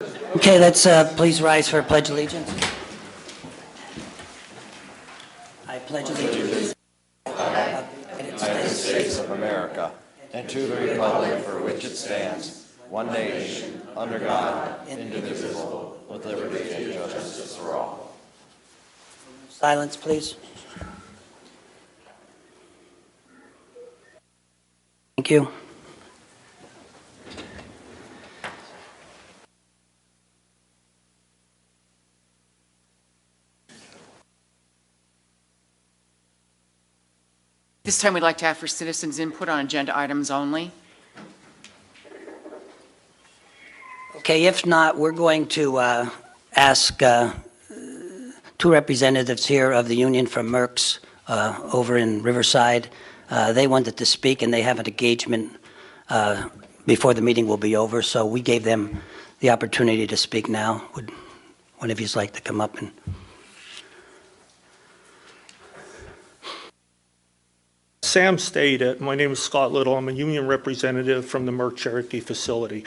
Okay, let's please rise for a pledge of allegiance. I pledge allegiance to the United States of America, and to the republic for which it stands, one nation, under God, indivisible, with liberty and justice for all. Silence, please. Thank you. This time we'd like to have for citizens' input on agenda items only. Okay, if not, we're going to ask two representatives here of the union from Merck's over in Riverside. They wanted to speak, and they have an engagement before the meeting will be over, so we gave them the opportunity to speak now. Would one of you like to come up and... Sam stated, my name is Scott Little. I'm a union representative from the Merck Cherokee facility.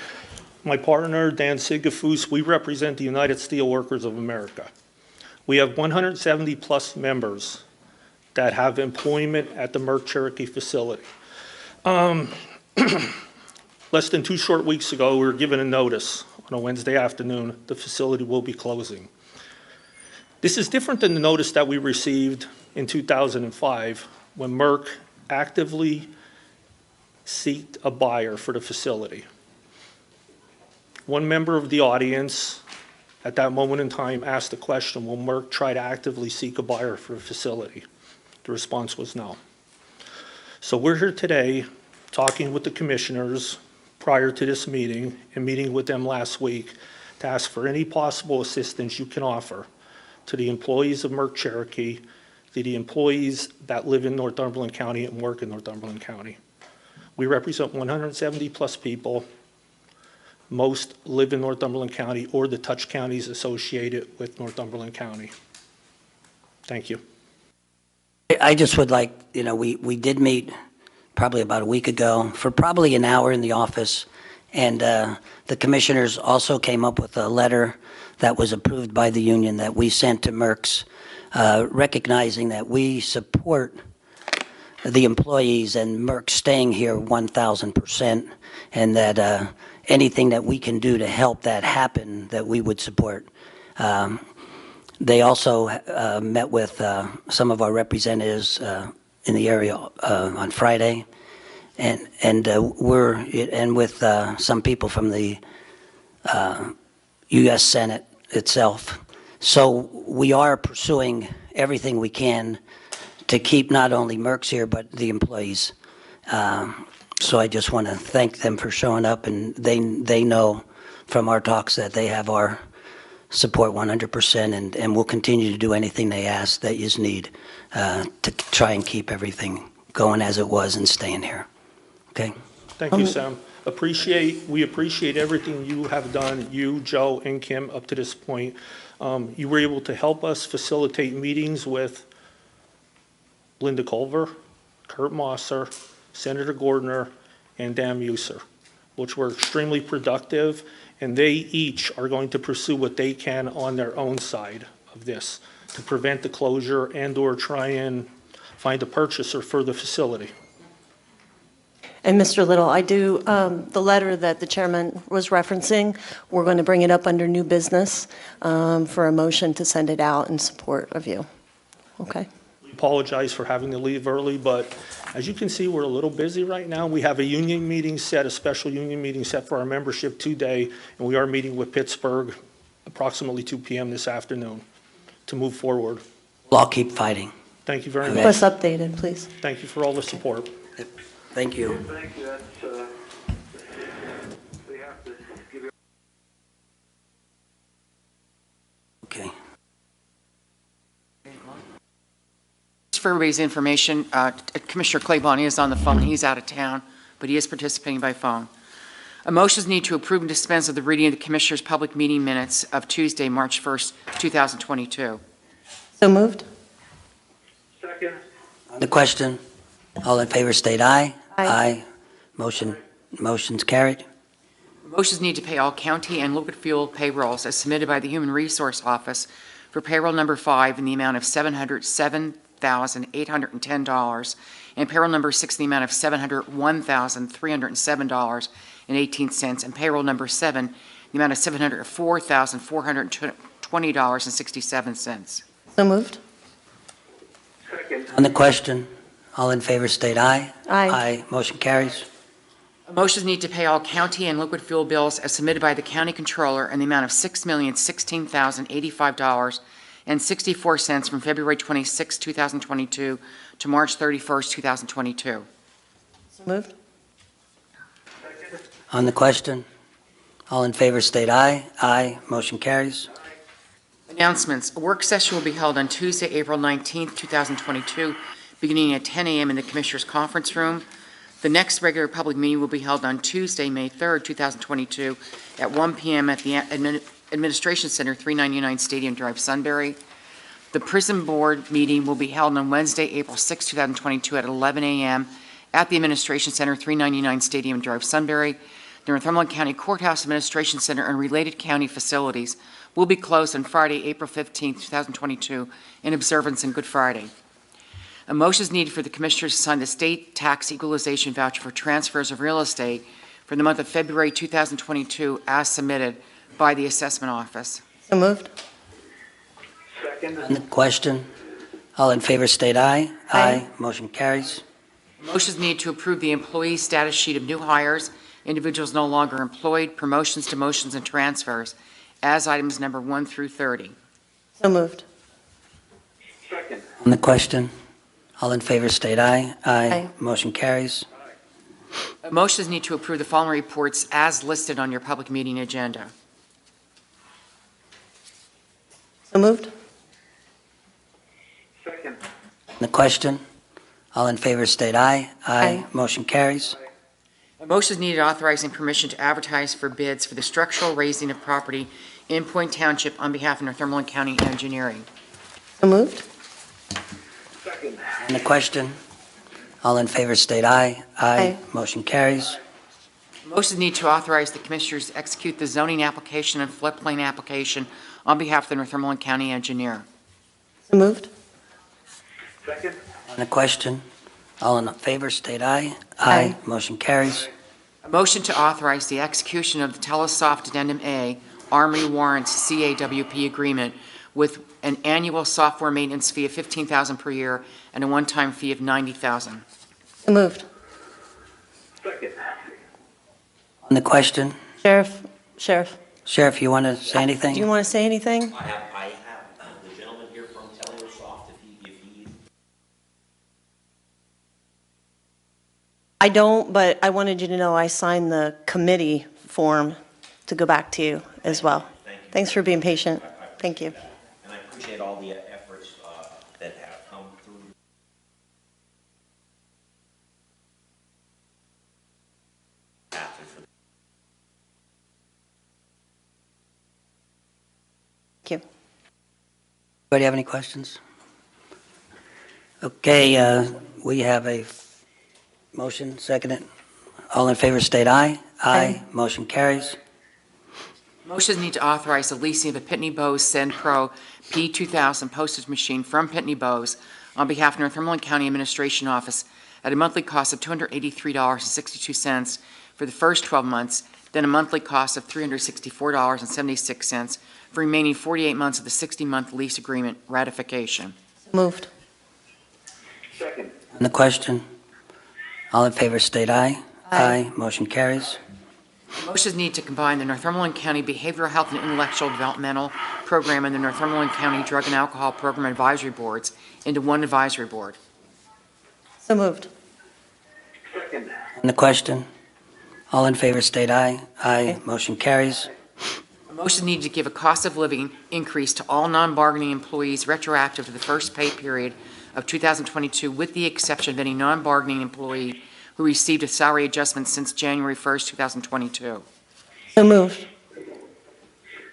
My partner, Dan Sigafus, we represent the United Steelworkers of America. We have 170 plus members that have employment at the Merck Cherokee facility. Less than 2 short weeks ago, we were given a notice on a Wednesday afternoon, the facility will be closing. This is different than the notice that we received in 2005 when Merck actively sought a buyer for the facility. One member of the audience at that moment in time asked the question, will Merck try to actively seek a buyer for the facility? The response was no. So we're here today talking with the commissioners prior to this meeting and meeting with them last week to ask for any possible assistance you can offer to the employees of Merck Cherokee, to the employees that live in Northumberland County and work in Northumberland County. We represent 170 plus people. Most live in Northumberland County or the touch counties associated with Northumberland County. Thank you. I just would like, we did meet probably about a week ago for probably an hour in the office, and the commissioners also came up with a letter that was approved by the union that we sent to Merck's, recognizing that we support the employees and Merck staying here 1,000%, and that anything that we can do to help that happen, that we would support. They also met with some of our representatives in the area on Friday, and with some people from the U.S. Senate itself. So we are pursuing everything we can to keep not only Merck's here, but the employees. So I just want to thank them for showing up, and they know from our talks that they have our support 100%, and we'll continue to do anything they ask that you need to try and keep everything going as it was and staying here. Okay? Thank you, Sam. We appreciate everything you have done, you, Joe, and Kim, up to this point. You were able to help us facilitate meetings with Linda Culver, Kurt Mosser, Senator Gordner, and Dan Muser, which were extremely productive, and they each are going to pursue what they can on their own side of this to prevent the closure and/or try and find a purchaser for the facility. And Mr. Little, I do, the letter that the chairman was referencing, we're going to bring it up under new business for a motion to send it out in support of you. Okay? We apologize for having to leave early, but as you can see, we're a little busy right now. We have a union meeting set, a special union meeting set for our membership today, and we are meeting with Pittsburgh approximately 2 p.m. this afternoon to move forward. We'll all keep fighting. Thank you very Keep much. us updated, please. Thank you for all the support. Thank you. Thank you. That's, we have to give you. Okay. Just for everybody's information, Commissioner Claiborne is on the phone. He's out of town, but he is participating by phone. A motion is needed to approve and dispense with the reading of the Commissioner's public meeting minutes of Tuesday, March 1st, 2022. So moved? Second. On the question, all in favor state aye. Aye. Motion's carried. Motions need to pay all county and liquid fuel payrolls as submitted by the Human Resource Office for payroll number 5 in the amount of $707,810, and payroll number 6 in the amount of $701,307.18, and payroll number 7 in the amount of $704,420.67. So moved. second, On the question, all in favor state aye. Aye. Aye, motion carries. Motions need to pay all county and liquid fuel bills as submitted by the county controller in the amount of $6,016,085.64 from February 26, 2022 to March 31, 2022. So moved. second, On the question, all in favor state aye. Aye, motion carries. Announcements. A work session will be held on Tuesday, April 19, 2022, beginning at 10 a.m. in the Commissioners' Conference Room. The next regular public meeting will be held on Tuesday, May 3, 2022, at 1 p.m. at the Administration Center, 399 Stadium Drive, Sunbury. The Prison Board meeting will be held on Wednesday, April 6, 2022, at 11 a.m. at the Administration Center, 399 Stadium Drive, Sunbury. The Northumberland County Courthouse Administration Center and related county facilities will be closed on Friday, April 15, 2022, in observance of Good Friday. A motion is needed for the Commissioners to sign the state tax equalization voucher for transfers of real estate for the month of February 2022 as submitted by the Assessment Office. So moved. second, On the question, all in favor state aye. Aye. Motion carries. Motions need to approve the employee status sheet of new hires, individuals no longer employed, promotions, demotions, and transfers as items number 1 through 30. So moved. second, On the question, all in favor state aye. Aye. Motion carries. Motions need to approve the following reports as listed on your public meeting agenda. So moved. second, On the question, all in favor state aye. Aye. Motion carries. A motion is needed authorizing permission to advertise for bids for the structural raising of property in Point Township on behalf of Northumberland County Engineering. So moved. second, On the question, all in favor state aye. Aye. Motion carries. Motion need to authorize the Commissioners to execute the zoning application and floodplain application on behalf of the Northumberland County Engineer. So moved. second, On the question, all in favor state aye. Aye. Motion carries. A motion to authorize the execution of the Telesoft Addendum A Armory Warrants CAWP agreement with an annual software maintenance fee of $15,000 per year and a one-time fee of $90,000. So moved. second, On the question, Sheriff, Sheriff, you want to say anything? do you want to say anything? I have the gentleman here from Telesoft, if he. I don't, but I wanted you to know I signed the committee form to go back to you as well. Thank you. Thanks for being patient. Thank you. And I appreciate all the efforts that have come through. Thank you. Anybody have any questions? Okay, we have a motion, second it. All in favor state aye. Aye. Motion carries. Motions need to authorize the leasing of a Pitney Bowes Send Pro P2000 postage machine from Pitney Bowes on behalf of Northumberland County Administration Office at a monthly cost of $283.62 for the first 12 months, then a monthly cost of $364.76 for remaining 48 months of the 60-month lease agreement ratification. Moved. second, On the question, all in favor state aye. Aye. Motion carries. Motions need to combine the Northumberland County Behavioral Health and Intellectual Developmental Program and the Northumberland County Drug and Alcohol Program Advisory Boards into one advisory board. So moved. second, On the question, all in favor state aye. Aye. Motion carries. A motion needed to give a cost of living increase to all non-bargaining employees retroactive to the first pay period of 2022, with the exception of any non-bargaining employee who received a salary adjustment since January 1st, 2022. So moved.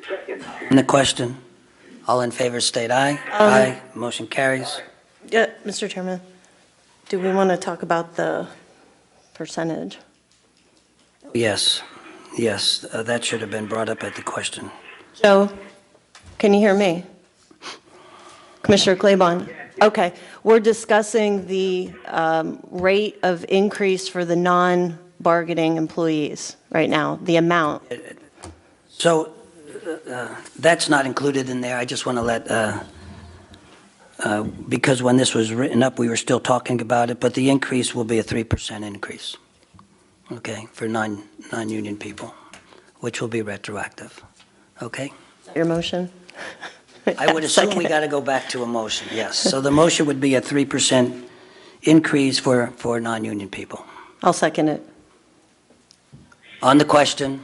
second, On the question, all in favor state aye. Motion carries. Yeah, Mr. Chairman, do we want to talk about the percentage? Yes. Yes, that should have been brought up at the question. Joe, can you hear me? Commissioner Claiborne? Okay, we're discussing the rate of increase for the non-bargaining employees right now, the amount. So that's not included in there. I just want to let, because when this was written up, we were still talking about it, but the increase will be a 3% increase, okay, for non-union people, which will be retroactive, okay? Your motion? I would assume we Second. got to go back to a motion, yes. So the motion would be a 3% increase for non-union people. I'll second it. On the question,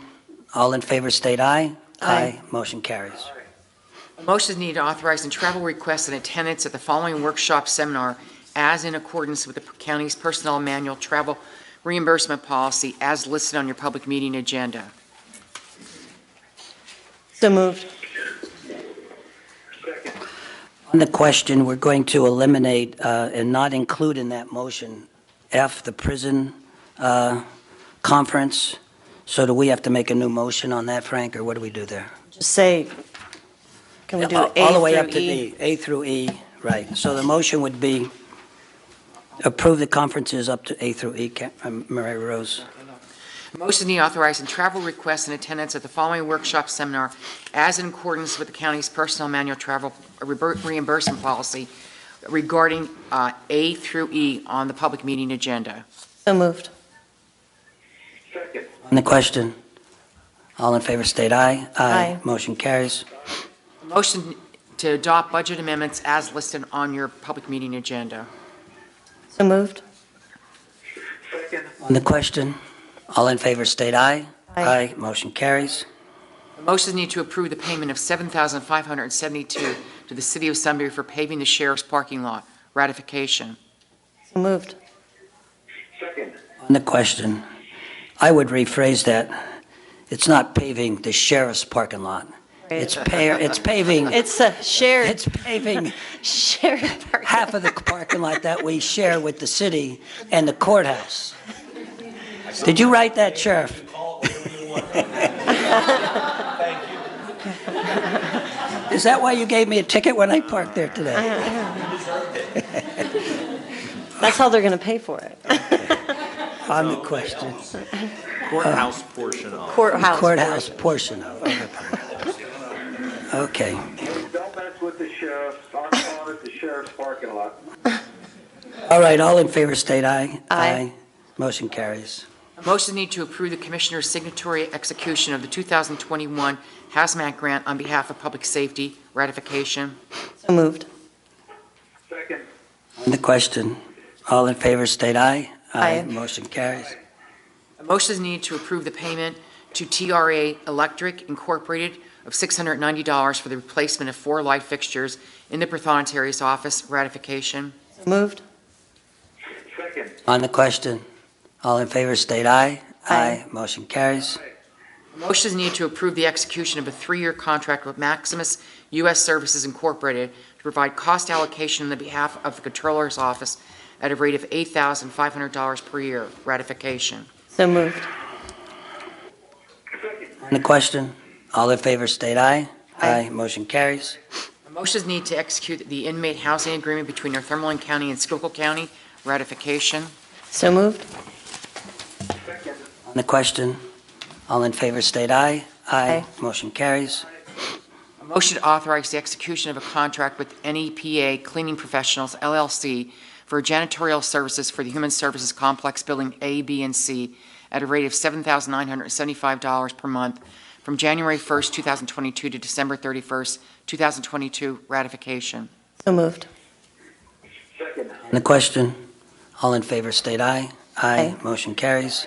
all in favor state aye. Aye. Motion carries. A motion is needed to authorize travel requests and attendance at the following workshop seminar as in accordance with the county's personnel manual travel reimbursement policy as listed on your public meeting agenda. So moved. Second. On the question, we're going to eliminate and not include in that motion F, the prison conference. So do we have to make a new motion on that, Frank, or what do we do there? Just say, can we do A All the way up through to E? E, A through E, right. So the motion would be approve the conferences up to A through E, Mary Rose. A motion is needed to authorize travel requests and attendance at the following workshop seminar as in accordance with the county's personnel manual travel reimbursement policy regarding A through E on the public meeting agenda. So moved. Second. On the question, all in favor state aye. Aye. Motion carries. A motion to adopt budget amendments as listed on your public meeting agenda. So moved. Second. On the question, all in favor state aye. Aye. Motion carries. A motion is needed to approve the payment of $7,572 to the city of Sunbury for paving the sheriff's parking lot. Ratification. So moved. Second. On the question, I would rephrase that. It's not paving the sheriff's parking lot. It's paving, It's a shared, it's paving shared parking. half of the parking lot that we share with the city and the courthouse. Did you write that, Sheriff? Is that why you gave me a ticket when I parked there today? That's how they're going to pay for it. On the question, Courthouse portion of. courthouse portion of it. Okay. Don't mess with the sheriff. I'm calling it the sheriff's parking lot. All right, all in favor state aye. Aye. Motion carries. A motion is needed to approve the commissioner's signatory execution of the 2021 hazmat grant on behalf of public safety. Ratification. So moved. Second. On the question, all in favor state aye. Aye. Motion carries. A motion is needed to approve the payment to TRA Electric Incorporated of $690 for the replacement of 4 light fixtures in the Prothonotary's office. Ratification. So moved. Second. On the question, all in favor state aye. Aye. Motion carries. A motion is needed to approve the execution of a 3-year contract with Maximus U.S. Services Incorporated to provide cost allocation on the behalf of the Controller's Office at a rate of $8,500 per year. Ratification. So moved. On the question, all in favor state aye. Aye. Motion carries. A motion is needed to execute the inmate housing agreement between Northumberland County and Schuylkill County. Ratification. So moved. Second. On the question, all in favor state aye. Aye. Motion carries. A motion to authorize the execution of a contract with NEPA Cleaning Professionals, LLC, for janitorial services for the Human Services Complex Building A, B, and C at a rate of $7,975 per month from January 1st, 2022 to December 31st, 2022. Ratification. So moved. Second. On the question, all in favor state aye. Aye. Motion carries.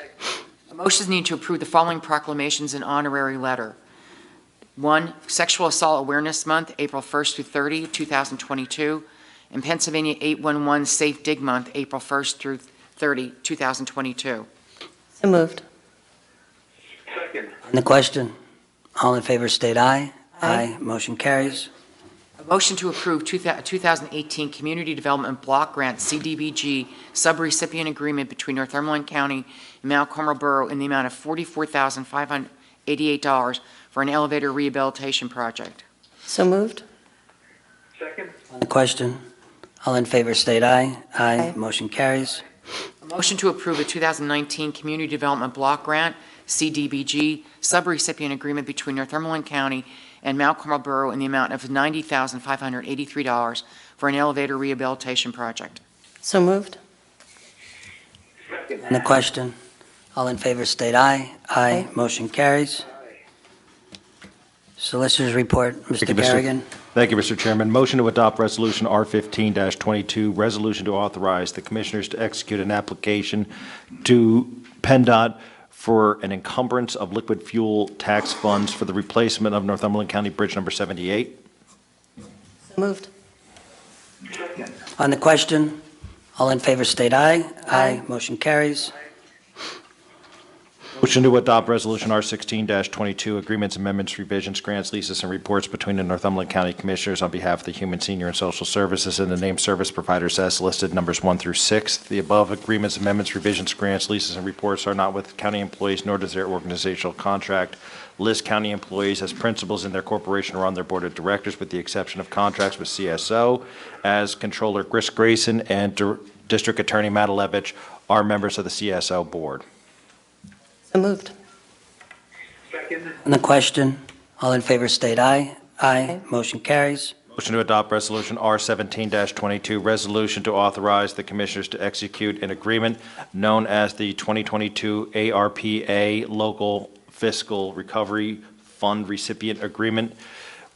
A motion is needed to approve the following proclamations and honorary letter. 1, Sexual Assault Awareness Month, April 1st through 30, 2022, and Pennsylvania 811 Safe Dig Month, April 1st through 30, 2022. So moved. Second. On the question, all in favor state aye. Aye. Motion carries. A motion to approve 2018 Community Development Block Grant CDBG subrecipient agreement between Northumberland County and Mount Carmel Borough in the amount of $44,500 $88 for an elevator rehabilitation project. So moved. Second. On the question, all in favor state aye. Aye. Motion carries. A motion to approve the 2019 Community Development Block Grant, CDBG, subrecipient agreement between Northumberland County and Mount Carmel Borough in the amount of $90,583 for an elevator rehabilitation project. So moved. On the question, all in favor state aye. Aye. Motion carries. Solicitors report, Thank Mr. you, Mr. Garrigan. Thank you, Mr. Chairman. Motion to adopt Resolution R15-22, resolution to authorize the Commissioners to execute an application to PennDOT for an encumbrance of liquid fuel tax funds for the replacement of Northumberland County Bridge Number 78. So moved. Second. On the question, all in favor state aye. Aye. Motion carries. Motion to adopt Resolution R16-22, agreements, amendments, revisions, grants, leases, and reports between the Northumberland County Commissioners on behalf of the Human, Senior, and Social Services and the named service providers as listed, numbers 1 through 6. The above agreements, amendments, revisions, grants, leases, and reports are not with county employees, nor does their organizational contract list county employees as principals in their corporation or on their board of directors, with the exception of contracts with CSO, as Controller Chris Grayson and District Attorney Matt Alevich are members of the CSO board. So moved. Second. On the question, all in favor state aye. Aye. Motion carries. Motion to adopt Resolution R17-22, resolution to authorize the Commissioners to execute an agreement known as the 2022 ARPA Local Fiscal Recovery Fund Recipient Agreement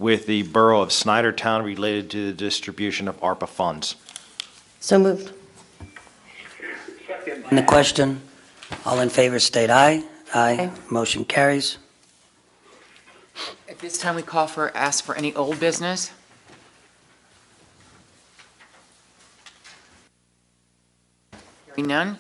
with the Borough of Snydertown related to the distribution of ARPA funds. So moved. Second. On the question, all in favor state aye. Aye. Motion carries. At this time, ask for any old business. Hearing none.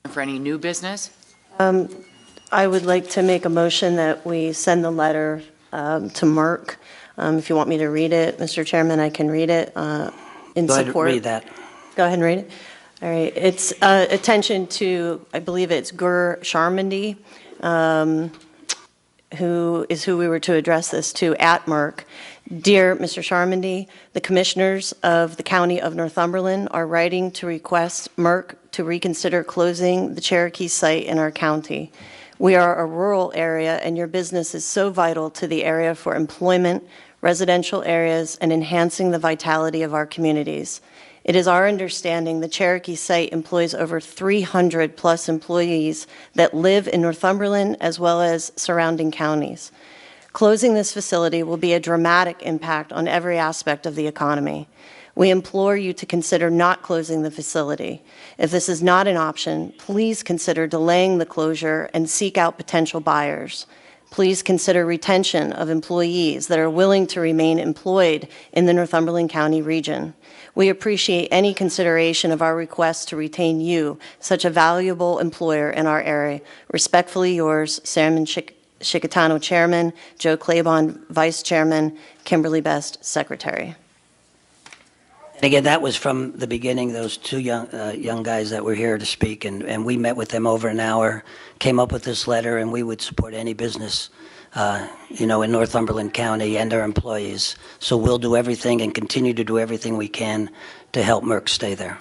For any new business? I would like to make a motion that we send the letter to Merck. If you want me to read it, Mr. Chairman, I can read it in Go ahead and support. read that. Go ahead and read it. All right. It's attention to, I believe it's Gur Sharmandi, who we were to address this to at Merck. Dear Mr. Sharmandi, the commissioners of the County of Northumberland are writing to request Merck to reconsider closing the Cherokee site in our county. We are a rural area, and your business is so vital to the area for employment, residential areas, and enhancing the vitality of our communities. It is our understanding the Cherokee site employs over 300-plus employees that live in Northumberland as well as surrounding counties. Closing this facility will be a dramatic impact on every aspect of the economy. We implore you to consider not closing the facility. If this is not an option, please consider delaying the closure and seek out potential buyers. Please consider retention of employees that are willing to remain employed in the Northumberland County region. We appreciate any consideration of our request to retain you, such a valuable employer in our area. Respectfully yours, Salmon Chicatano, Chairman, Joe Claiborne, Vice Chairman, Kimberly Best, Secretary. And again, that was from the beginning, those two young guys that were here to speak, and we met with them over an hour, came up with this letter, and we would support any business, in Northumberland County and our employees. So we'll do everything and continue to do everything we can to help Merck stay there.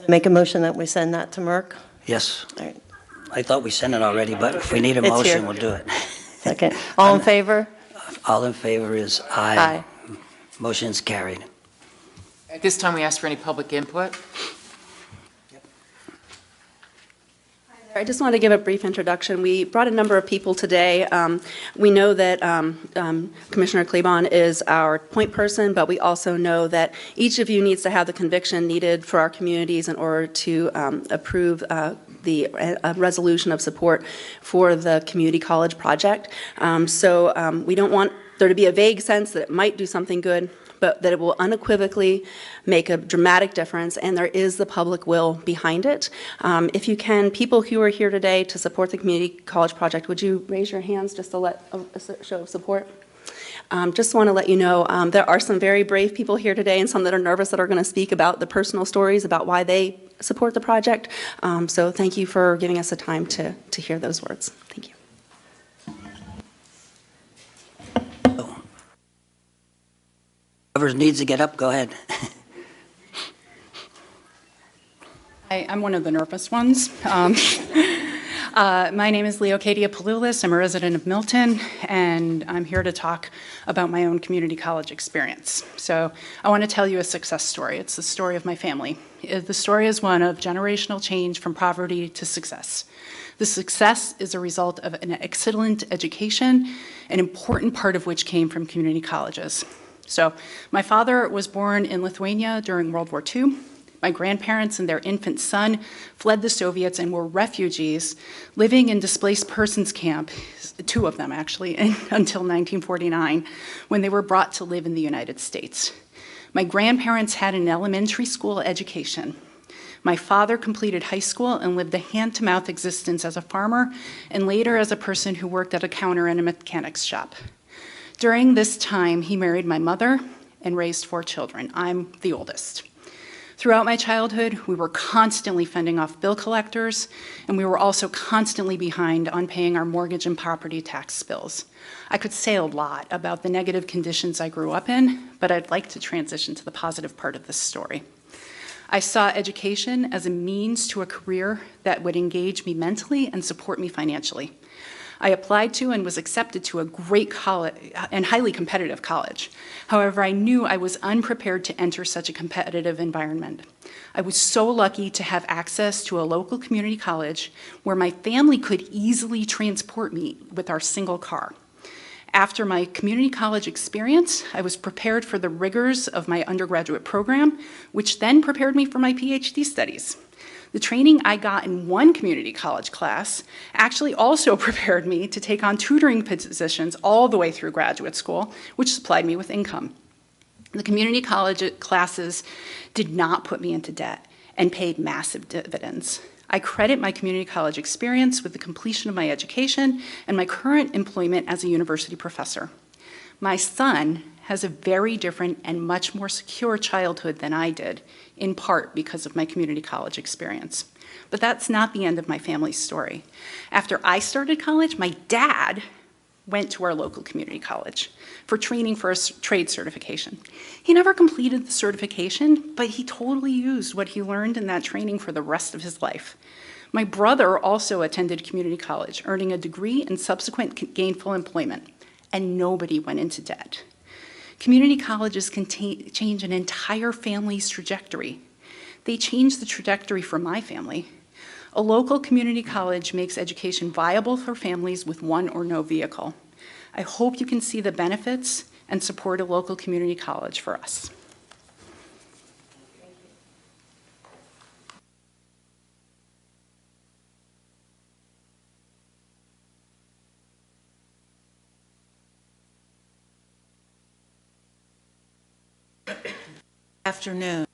Make a motion that we send that to Merck. Yes. All right. I thought we sent it already, but if we need a It's motion, here. we'll do it. Second. All in favor? All in favor is Aye. Motion's carried. At this time, we ask for any public input. I just want to give a brief introduction. We brought a number of people today. We know that Commissioner Claiborne is our point person, but we also know that each of you needs to have the conviction needed for our communities in order to approve the resolution of support for the community college project. So we don't want there to be a vague sense that it might do something good, but that it will unequivocally make a dramatic difference, and there is the public will behind it. If you can, people who are here today to support the community college project, would you raise your hands just to let a show of support? Just want to let you know, there are some very brave people here today and some that are nervous that are going to speak about the personal stories about why they support the project. So thank you for giving us the time to hear those words. Thank you. Whoever needs to get up, go ahead. I'm one of the nervous ones. My name is Leocadia Palulis. I'm a resident of Milton, and I'm here to talk about my own community college experience. So I want to tell you a success story. It's the story of my family. The story is one of generational change from poverty to success. The success is a result of an excellent education, an important part of which came from community colleges. So my father was born in Lithuania during World War II. My grandparents and their infant son fled the Soviets and were refugees living in displaced persons camp, 2 of them actually, until 1949, when they were brought to live in the United States. My grandparents had an elementary school education. My father completed high school and lived a hand-to-mouth existence as a farmer and later as a person who worked at a counter in a mechanic's shop. During this time, he married my mother and raised 4 children. I'm the oldest. Throughout my childhood, we were constantly fending off bill collectors, and we were also constantly behind on paying our mortgage and property tax bills. I could say a lot about the negative conditions I grew up in, but I'd like to transition to the positive part of this story. I saw education as a means to a career that would engage me mentally and support me financially. I applied to and was accepted to a great college and highly competitive college. However, I knew I was unprepared to enter such a competitive environment. I was so lucky to have access to a local community college where my family could easily transport me with our single car. After my community college experience, I was prepared for the rigors of my undergraduate program, which then prepared me for my PhD studies. The training I got in one community college class actually also prepared me to take on tutoring positions all the way through graduate school, which supplied me with income. The community college classes did not put me into debt and paid massive dividends. I credit my community college experience with the completion of my education and my current employment as a university professor. My son has a very different and much more secure childhood than I did, in part because of my community college experience. But that's not the end of my family's story. After I started college, my dad went to our local community college for training for a trade certification. He never completed the certification, but he totally used what he learned in that training for the rest of his life. My brother also attended community college, earning a degree and subsequent gainful employment, and nobody went into debt. Community colleges can change an entire family's trajectory. They changed the trajectory for my family. A local community college makes education viable for families with one or no vehicle. I hope you can see the benefits and support a local community college for us. Afternoon.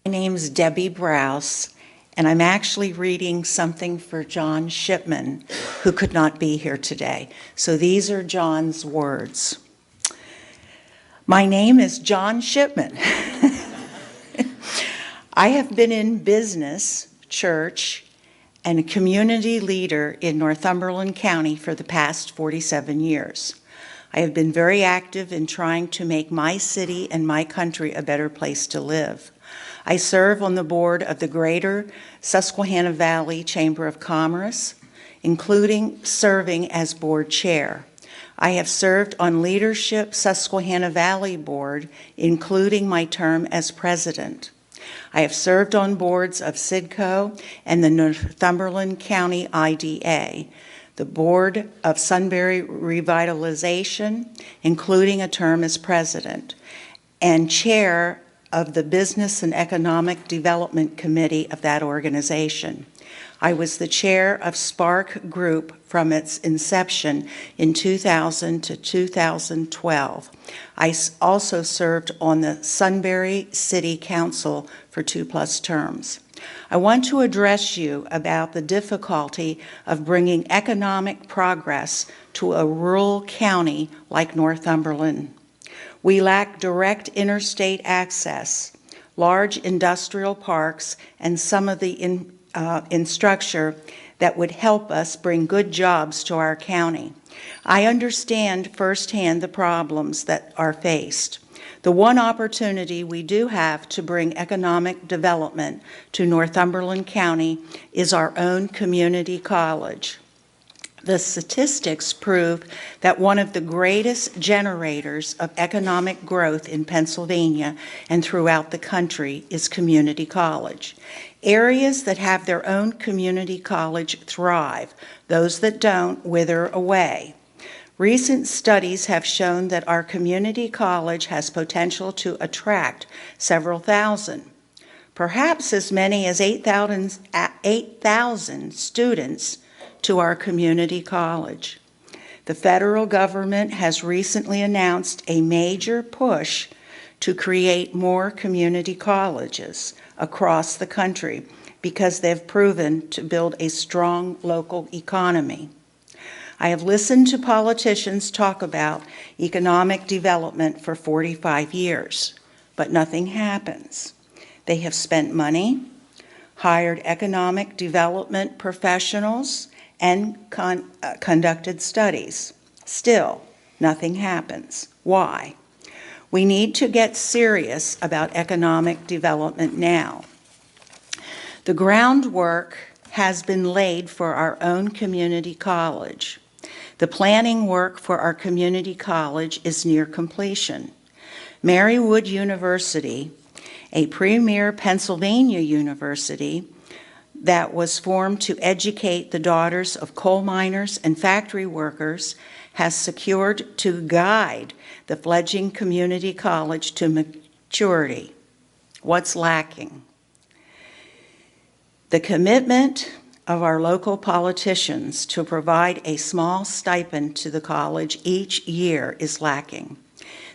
My name's Debbie Browse, and I'm actually reading something for John Shipman, who could not be here today. So these are John's words. My name is John Shipman. I have been in business, church, and a community leader in Northumberland County for the past 47 years. I have been very active in trying to make my city and my country a better place to live. I serve on the board of the Greater Susquehanna Valley Chamber of Commerce, including serving as board chair. I have served on Leadership Susquehanna Valley Board, including my term as president. I have served on boards of SIDCO and the Northumberland County IDA, the Board of Sunbury Revitalization, including a term as president, and chair of the Business and Economic Development Committee of that organization. I was the chair of Spark Group from its inception in 2000 to 2012. I also served on the Sunbury City Council for 2+ terms. I want to address you about the difficulty of bringing economic progress to a rural county like Northumberland. We lack direct interstate access, large industrial parks, and some of the infrastructure that would help us bring good jobs to our county. I understand firsthand the problems that are faced. The one opportunity we do have to bring economic development to Northumberland County is our own community college. The statistics prove that one of the greatest generators of economic growth in Pennsylvania and throughout the country is community college. Areas that have their own community college thrive. Those that don't wither away. Recent studies have shown that our community college has potential to attract several thousand, perhaps as many as 8,000 students to our community college. The federal government has recently announced a major push to create more community colleges across the country because they've proven to build a strong local economy. I have listened to politicians talk about economic development for 45 years, but nothing happens. They have spent money, hired economic development professionals, and conducted studies. Still, nothing happens. Why? We need to get serious about economic development now. The groundwork has been laid for our own community college. The planning work for our community college is near completion. Marywood University, a premier Pennsylvania university that was formed to educate the daughters of coal miners and factory workers, has secured to guide the fledgling community college to maturity. What's lacking? The commitment of our local politicians to provide a small stipend to the college each year is lacking.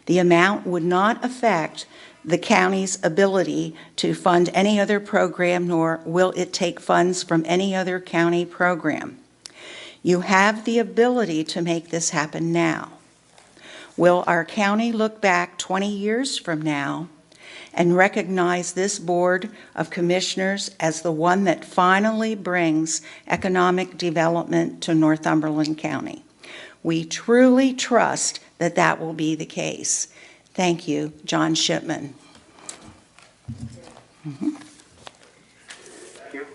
The amount would not affect the county's ability to fund any other program, nor will it take funds from any other county program. You have the ability to make this happen now. Will our county look back 20 years from now and recognize this Board of Commissioners as the one that finally brings economic development to Northumberland County? We truly trust that that will be the case. Thank you, John Shipman. Thank you.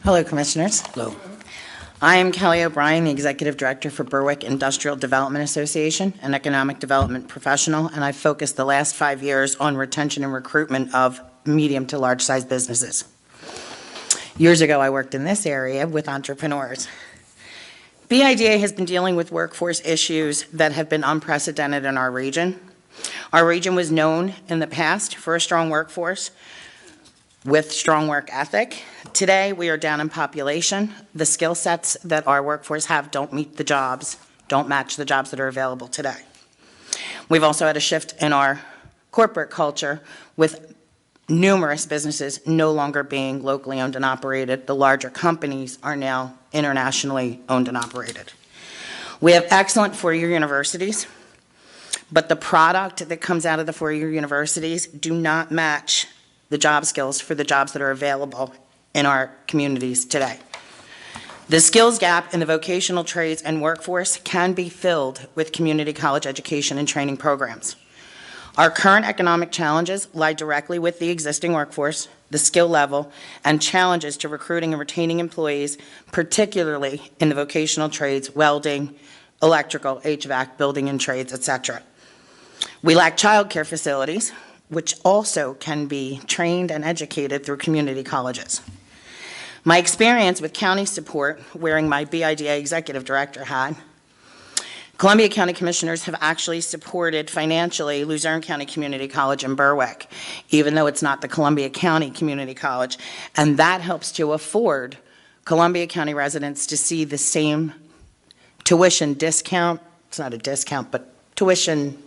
Hello, Commissioners. Hello. I am Kelly O'Brien, the Executive Director for Berwick Industrial Development Association, an economic development professional, and I've focused the last 5 years on retention and recruitment of medium to large-sized businesses. Years ago, I worked in this area with entrepreneurs. BIDA has been dealing with workforce issues that have been unprecedented in our region. Our region was known in the past for a strong workforce with strong work ethic. Today, we are down in population. The skill sets that our workforce have don't meet the jobs, don't match the jobs that are available today. We've also had a shift in our corporate culture with numerous businesses no longer being locally owned and operated. The larger companies are now internationally owned and operated. We have excellent four-year universities, but the product that comes out of the four-year universities do not match the job skills for the jobs that are available in our communities today. The skills gap in the vocational trades and workforce can be filled with community college education and training programs. Our current economic challenges lie directly with the existing workforce, the skill level, and challenges to recruiting and retaining employees, particularly in the vocational trades, welding, electrical, HVAC, building and trades, etc. We lack childcare facilities, which also can be trained and educated through community colleges. My experience with county support, wearing my BIDA Executive Director hat, Columbia County Commissioners have actually supported financially Luzerne County Community College in Berwick, even though it's not the Columbia County Community College, and that helps to afford Columbia County residents to see the same tuition discount, it's not a discount, but tuition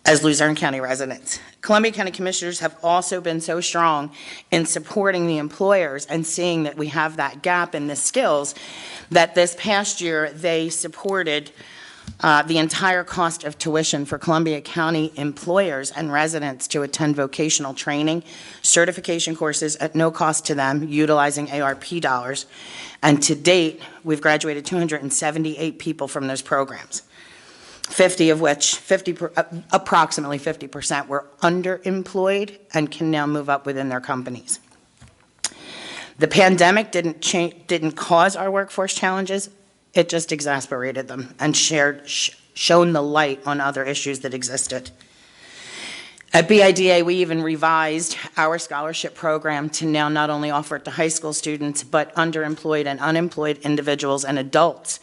as Luzerne County residents. Columbia County Commissioners have also been so strong in supporting the employers and seeing that we have that gap in the skills that this past year they supported the entire cost of tuition for Columbia County employers and residents to attend vocational training, certification courses at no cost to them, utilizing ARP dollars. And to date, we've graduated 278 people from those programs, 50 of which, approximately 50% were underemployed and can now move up within their companies. The pandemic didn't cause our workforce challenges. It just exacerbated them and shone the light on other issues that existed. At BIDA, we even revised our scholarship program to now not only offer it to high school students, but underemployed and unemployed individuals and adults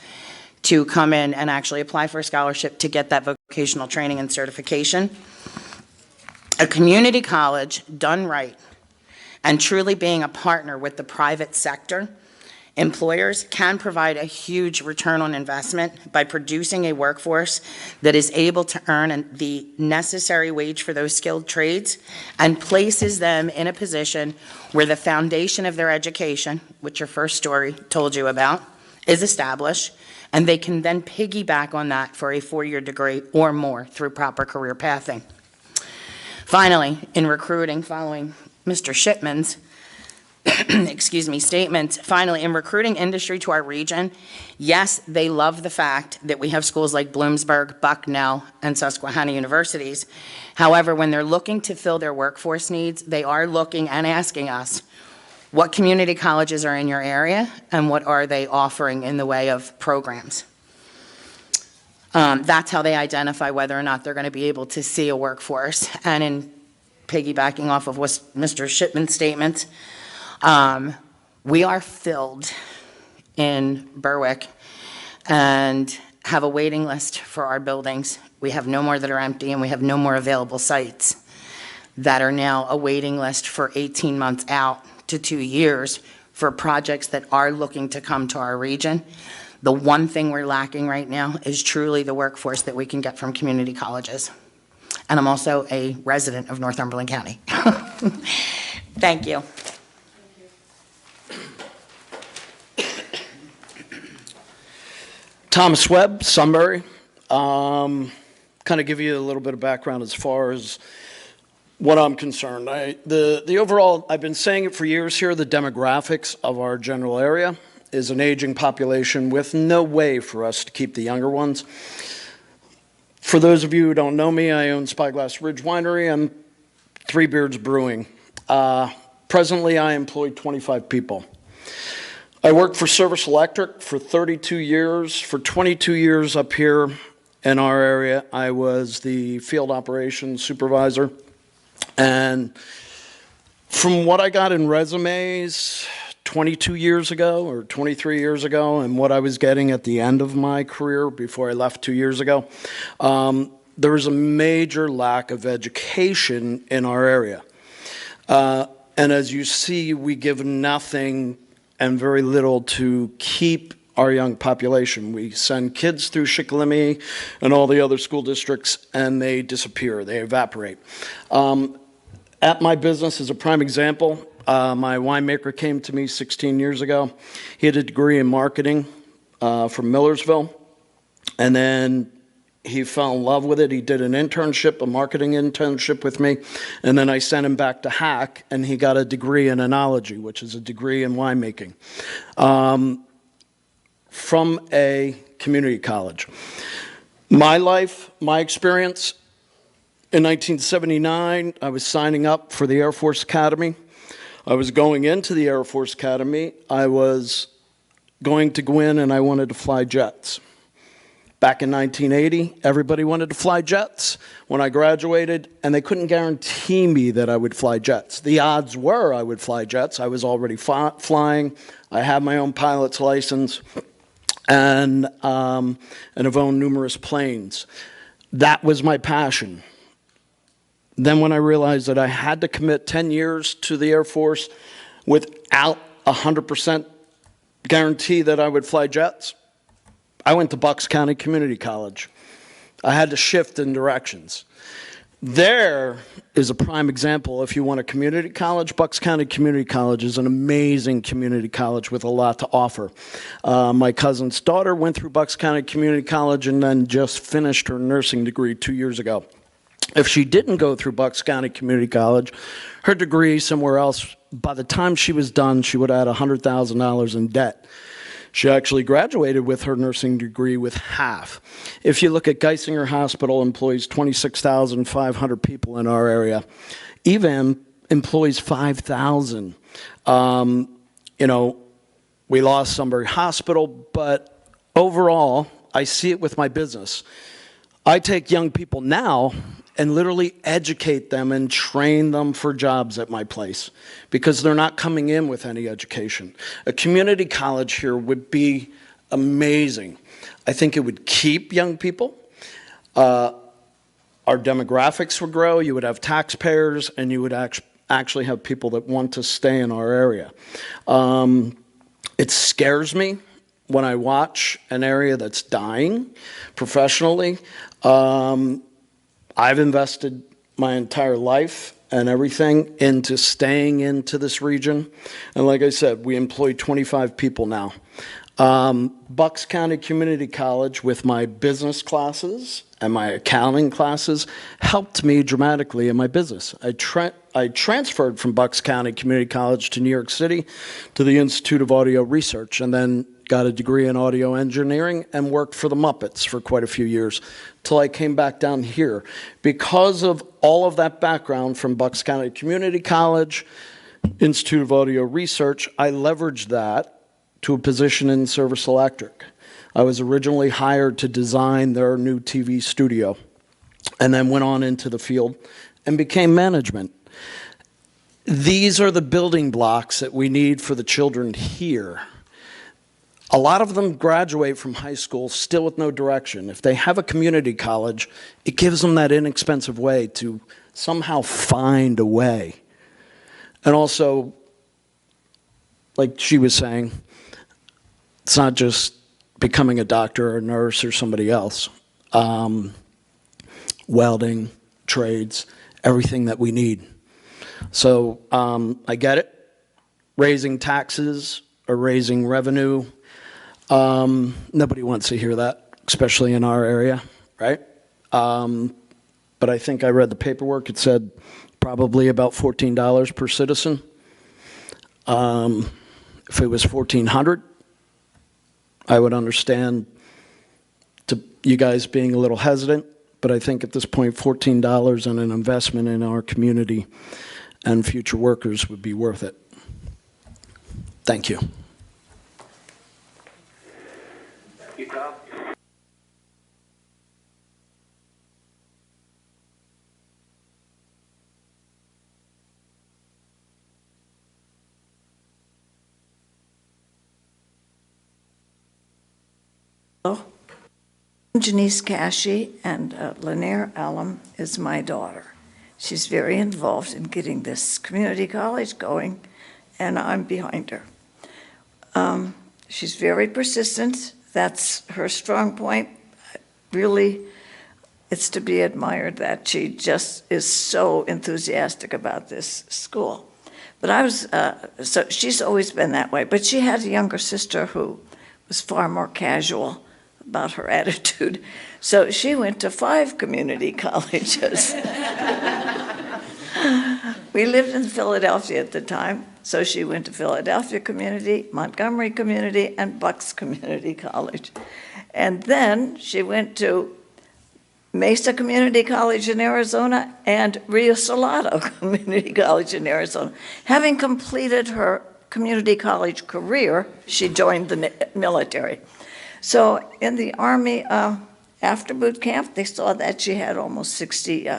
to come in and actually apply for a scholarship to get that vocational training and certification. A community college done right and truly being a partner with the private sector, employers can provide a huge return on investment by producing a workforce that is able to earn the necessary wage for those skilled trades and places them in a position where the foundation of their education, which your first story told you about, is established, and they can then piggyback on that for a 4-year degree or more through proper career pathing. Finally, in recruiting, following Mr. Shipman's statement, finally, in recruiting industry to our region, yes, they love the fact that we have schools like Bloomsburg, Bucknell, and Susquehanna universities. However, when they're looking to fill their workforce needs, they are looking and asking us, what community colleges are in your area, and what are they offering in the way of programs? That's how they identify whether or not they're going to be able to see a workforce. And in piggybacking off of what Mr. Shipman's statement, we are filled in Berwick and have a waiting list for our buildings. We have no more that are empty, and we have no more available sites that are now a waiting list for 18 months out to 2 years for projects that are looking to come to our region. The one thing we're lacking right now is truly the workforce that we can get from community colleges. And I'm also a resident of Northumberland County. Thank you. Thomas Webb, Sunbury. Kind of give you a little bit of background as far as what I'm concerned. The overall, I've been saying it for years here, the demographics of our general area is an aging population with no way for us to keep the younger ones. For those of you who don't know me, I own Spyglass Ridge Winery and Three Beards Brewing. Presently, I employ 25 people. I worked for Service Electric for 32 years. For 22 years up here in our area, I was the field operations supervisor. And from what I got in resumes 22 years ago or 23 years ago and what I was getting at the end of my career before I left 2 years ago, there was a major lack of education in our area. And as you see, we give nothing and very little to keep our young population. We send kids through Shikellamy and all the other school districts, and they disappear, they evaporate. At my business, as a prime example, my winemaker came to me 16 years ago. He had a degree in marketing from Millersville, and then he fell in love with it. He did an internship, a marketing internship with me, and then I sent him back to Hack, and he got a degree in enology, which is a degree in winemaking, from a community college. My life, my experience, in 1979, I was signing up for the Air Force Academy. I was going into the Air Force Academy. I was going to go in and I wanted to fly jets. Back in 1980, everybody wanted to fly jets when I graduated, and they couldn't guarantee me that I would fly jets. The odds were I would fly jets. I was already flying. I had my own pilot's license, and have owned numerous planes. That was my passion. Then when I realized that I had to commit 10 years to the Air Force without 100% guarantee that I would fly jets, I went to Bucks County Community College. I had to shift in directions. There is a prime example. If you want a community college, Bucks County Community College is an amazing community college with a lot to offer. My cousin's daughter went through Bucks County Community College and then just finished her nursing degree 2 years ago. If she didn't go through Bucks County Community College, her degree somewhere else, by the time she was done, she would have had $100,000 in debt. She actually graduated with her nursing degree with half. If you look at Geisinger Hospital, employs 26,500 people in our area. EVAM employs 5,000. We lost Sunbury Hospital, but overall, I see it with my business. I take young people now and literally educate them and train them for jobs at my place because they're not coming in with any education. A community college here would be amazing. I think it would keep young people. Our demographics would grow. You would have taxpayers, and you would actually have people that want to stay in our area. It scares me when I watch an area that's dying professionally. I've invested my entire life and everything into staying into this region. And like I said, we employ 25 people now. Bucks County Community College, with my business classes and my accounting classes, helped me dramatically in my business. I transferred from Bucks County Community College to New York City to the Institute of Audio Research, and then got a degree in audio engineering and worked for the Muppets for quite a few years till I came back down here. Because of all of that background from Bucks County Community College, Institute of Audio Research, I leveraged that to a position in Service Electric. I was originally hired to design their new TV studio and then went on into the field and became management. These are the building blocks that we need for the children here. A lot of them graduate from high school still with no direction. If they have a community college, it gives them that inexpensive way to somehow find a way. And also, like she was saying, it's not just becoming a doctor or a nurse or somebody else. Welding, trades, everything that we need. So I get it. Raising taxes or raising revenue. Nobody wants to hear that, especially in our area, right? But I think I read the paperwork. It said probably about $14 per citizen. If it was $1,400, I would understand you guys being a little hesitant. But I think at this point, $14 and an investment in our community and future workers would be worth it. Thank you. You, Tom? Janice Cashy, and Lanier Allen is my daughter. She's very involved in getting this community college going, and I'm behind her. She's very persistent. That's her strong point. Really, it's to be admired that she just is so enthusiastic about this school. But so she's always been that way. But she had a younger sister who was far more casual about her attitude. So she went to 5 community colleges. We lived in Philadelphia at the time, so she went to Philadelphia Community, Montgomery Community, and Bucks Community College. And then she went to Mesa Community College in Arizona and Rio Salado Community College in Arizona. Having completed her community college career, she joined the military. So in the Army, after boot camp, they saw that she had almost 60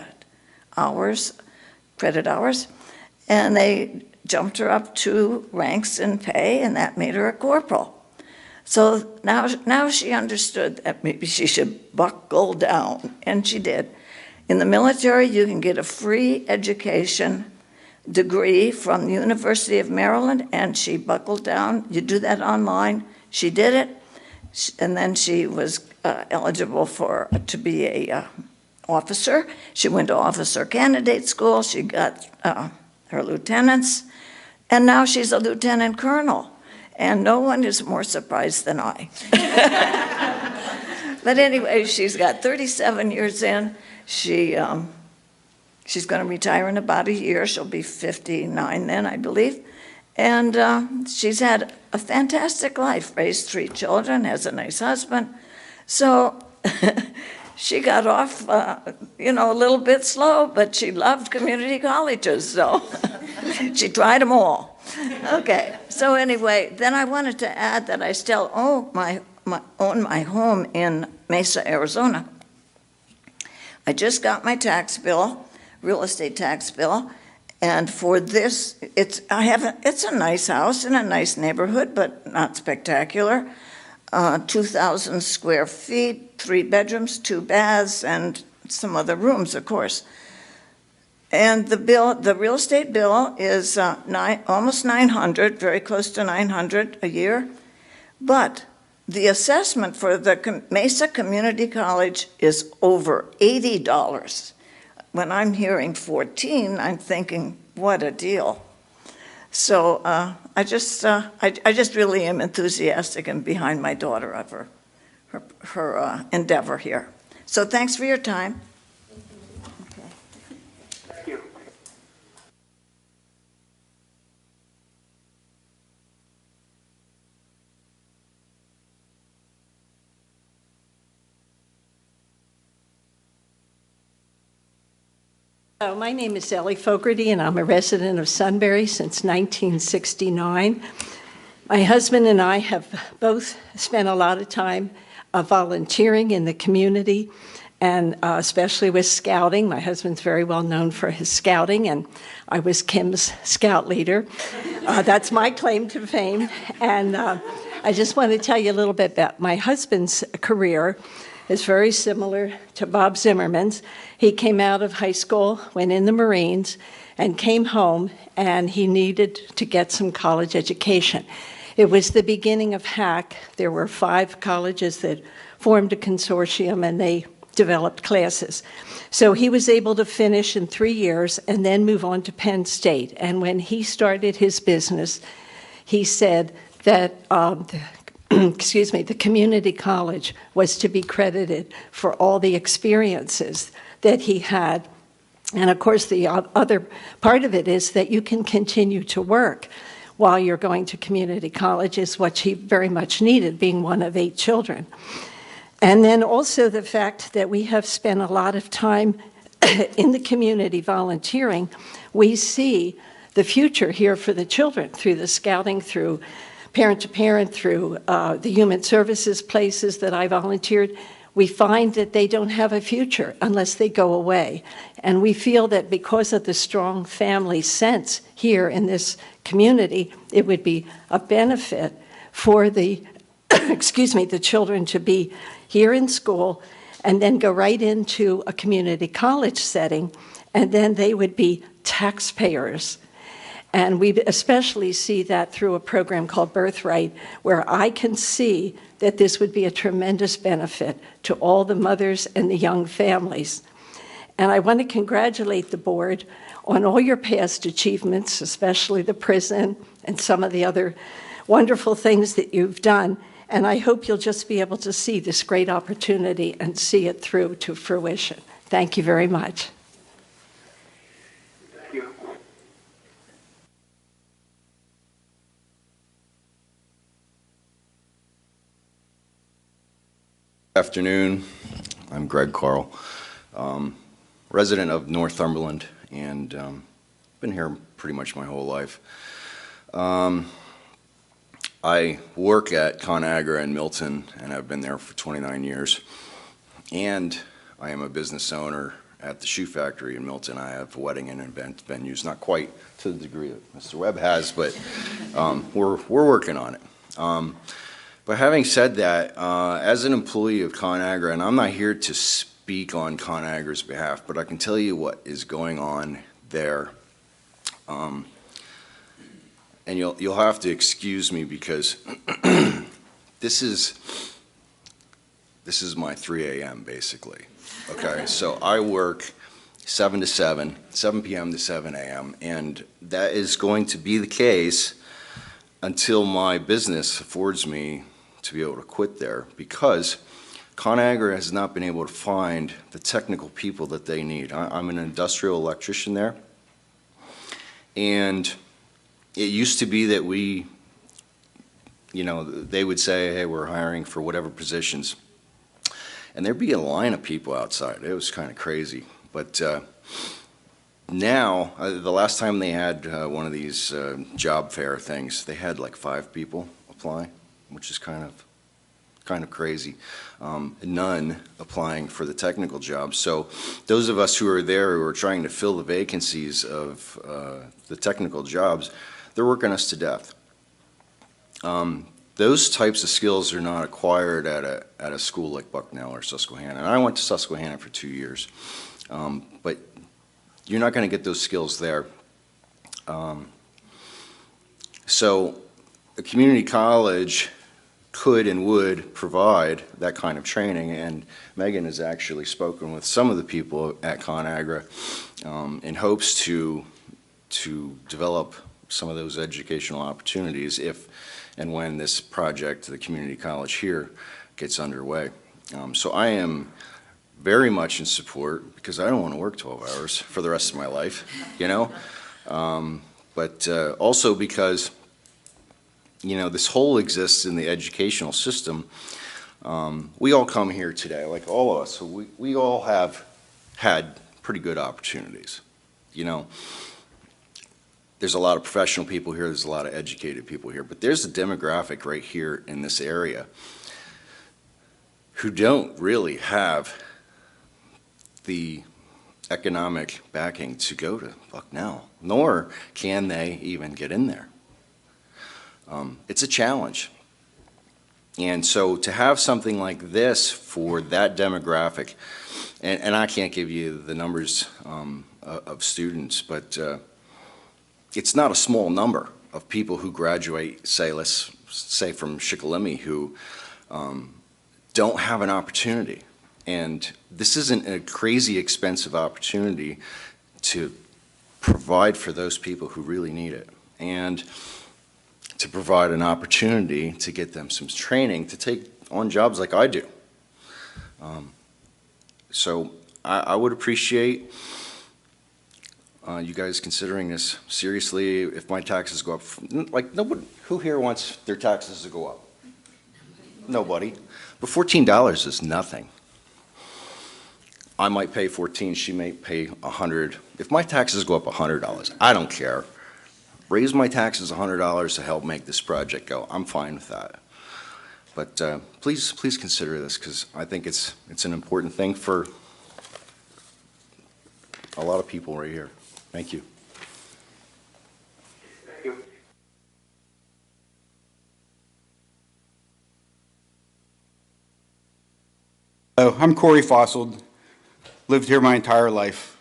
credit hours, and they jumped her up 2 ranks in pay, and that made her a corporal. So now she understood that maybe she should buckle down, and she did. In the military, you can get a free education degree from the University of Maryland, and she buckled down. You do that online. She did it. And then she was eligible to be a officer. She went to officer candidate school. She got her lieutenants, and now she's a lieutenant colonel. And no one is more surprised than I. But anyway, she's got 37 years in. She's going to retire in about a year. She'll be 59 then, I believe. And she's had a fantastic life, raised 3 children, has a nice husband. So she got off, a little bit slow, but she loved community colleges, so she tried them all. Okay, so anyway, then I wanted to add that I still own my home in Mesa, Arizona. I just got my tax bill, real estate tax bill, and for this, it's a nice house in a nice neighborhood, but not spectacular. 2,000 square feet, 3 bedrooms, 2 baths, and some other rooms, of course. And the real estate bill is almost $900, very close to $900 a year. But the assessment for the Mesa Community College is over $80. When I'm hearing 14, I'm thinking, what a deal. So I just really am enthusiastic and behind my daughter of her endeavor here. So thanks for your time. Thank you. Hello, my name is Ellie Fogarty, and I'm a resident of Sunbury since 1969. My husband and I have both spent a lot of time volunteering in the community, and especially with scouting. My husband's very well known for his scouting, and I was Kim's scout leader. That's my claim to fame. And I just want to tell you a little bit about my husband's career. Is very similar to Bob Zimmerman's. He came out of high school, went in the Marines, and came home, and he needed to get some college education. It was the beginning of HAC. There were 5 colleges that formed a consortium, and they developed classes. So he was able to finish in 3 years and then move on to Penn State. And when he started his business, he said that the community college was to be credited for all the experiences that he had. And of course, the other part of it is that you can continue to work while you're going to community college, is what he very much needed, being one of 8 children. And then also the fact that we have spent a lot of time in the community volunteering. We see the future here for the children through the scouting, through parent to parent, through the human services places that I volunteered. We find that they don't have a future unless they go away. And we feel that because of the strong family sense here in this community, it would be a benefit for the, the children to be here in school and then go right into a community college setting, and then they would be taxpayers. And we especially see that through a program called Birthright, where I can see that this would be a tremendous benefit to all the mothers and the young families. And I want to congratulate the board on all your past achievements, especially the prison and some of the other wonderful things that you've done. And I hope you'll just be able to see this great opportunity and see it through to fruition. Thank you very much. Thank you. Afternoon. I'm Greg Carl, resident of Northumberland, and been here pretty much my whole life. I work at ConAgra in Milton, and I've been there for 29 years. And I am a business owner at the Shoe Factory in Milton. I have wedding and event venues, not quite to the degree that Mr. Webb has, but we're working on it. But having said that, as an employee of ConAgra, and I'm not here to speak on ConAgra's behalf, but I can tell you what is going on there. And you'll have to excuse me because this is This is my 3 a.m. basically. Okay, so I work 7 to 7, 7 p.m. to 7 a.m., and that is going to be the case until my business affords me to be able to quit there, because ConAgra has not been able to find the technical people that they need. I'm an industrial electrician there, and it used to be that they would say, hey, we're hiring for whatever positions, and there'd be a line of people outside. It was kind of crazy. But now, the last time they had one of these job fair things, they had like 5 people apply, which is kind of crazy. None applying for the technical jobs. So those of us who are there who are trying to fill the vacancies of the technical jobs, they're working us to death. Those types of skills are not acquired at a school like Bucknell or Susquehanna. And I went to Susquehanna for 2 years. But you're not going to get those skills there. So a community college could and would provide that kind of training, and Megan has actually spoken with some of the people at ConAgra in hopes to develop some of those educational opportunities if and when this project, the community college here, gets underway. So I am very much in support, because I don't want to work 12 hours for the rest of my life, but also because, this hole exists in the educational system. We all come here today, like all of us, so we all have had pretty good opportunities. There's a lot of professional people here, there's a lot of educated people here, but there's a demographic right here in this area who don't really have the economic backing to go to Bucknell, nor can they even get in there. It's a challenge. And so to have something like this for that demographic, and I can't give you the numbers of students, but it's not a small number of people who graduate, let's say from Shikellamy, who don't have an opportunity. And this isn't a crazy expensive opportunity to provide for those people who really need it, and to provide an opportunity to get them some training to take on jobs like I do. So I would appreciate you guys considering this seriously. If my taxes go up, like nobody, who here wants their taxes to go up? Nobody. But $14 is nothing. I might pay 14, she may pay 100. If my taxes go up $100, I don't care. Raise my taxes $100 to help make this project go. I'm fine with that. But please consider this, because I think it's an important thing for a lot of people right here. Thank you. Thank you. I'm Corey Fosselt, lived here my entire life,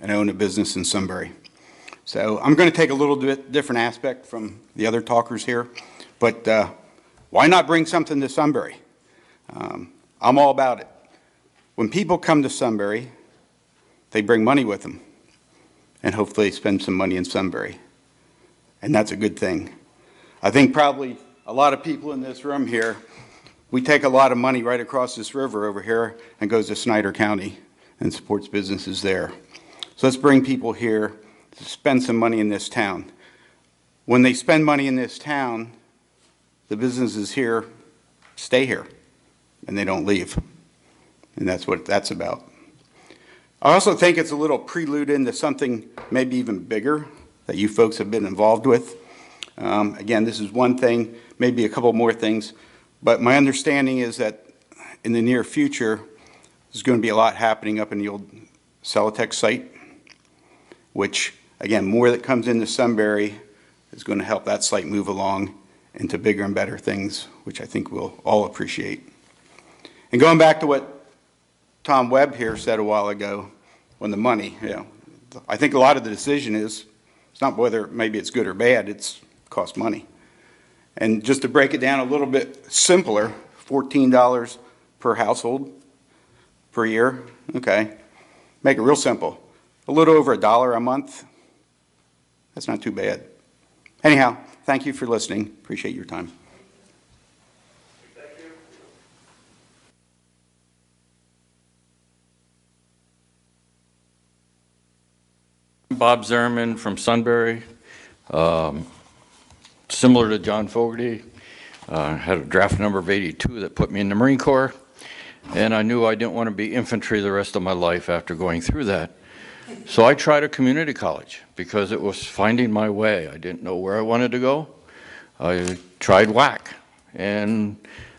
and own a business in Sunbury. So I'm going to take a little bit different aspect from the other talkers here, but why not bring something to Sunbury? I'm all about it. When people come to Sunbury, they bring money with them, and hopefully spend some money in Sunbury, and that's a good thing. I think probably a lot of people in this room here, we take a lot of money right across this river over here and goes to Snyder County and supports businesses there. So let's bring people here to spend some money in this town. When they spend money in this town, the businesses here stay here and they don't leave. And that's what that's about. I also think it's a little prelude into something maybe even bigger that you folks have been involved with. Again, this is one thing, maybe a couple more things, but my understanding is that in the near future, there's going to be a lot happening up in the old Celotex site, which, again, more that comes into Sunbury is going to help that site move along into bigger and better things, which I think we'll all appreciate. And going back to what Tom Webb here said a while ago, on the money, I think a lot of the decision is, it's not whether maybe it's good or bad, it's cost money. And just to break it down a little bit simpler, $14 per household per year. Okay. Make it real simple. A little over $1 a month. That's not too bad. Anyhow, thank you for listening. Appreciate your time. Bob Zerman from Sunbury. Similar to John Fogarty, had a draft number of 82 that put me in the Marine Corps, and I knew I didn't want to be infantry the rest of my life after going through that. So I tried a community college because it was finding my way. I didn't know where I wanted to go. I tried WAC, and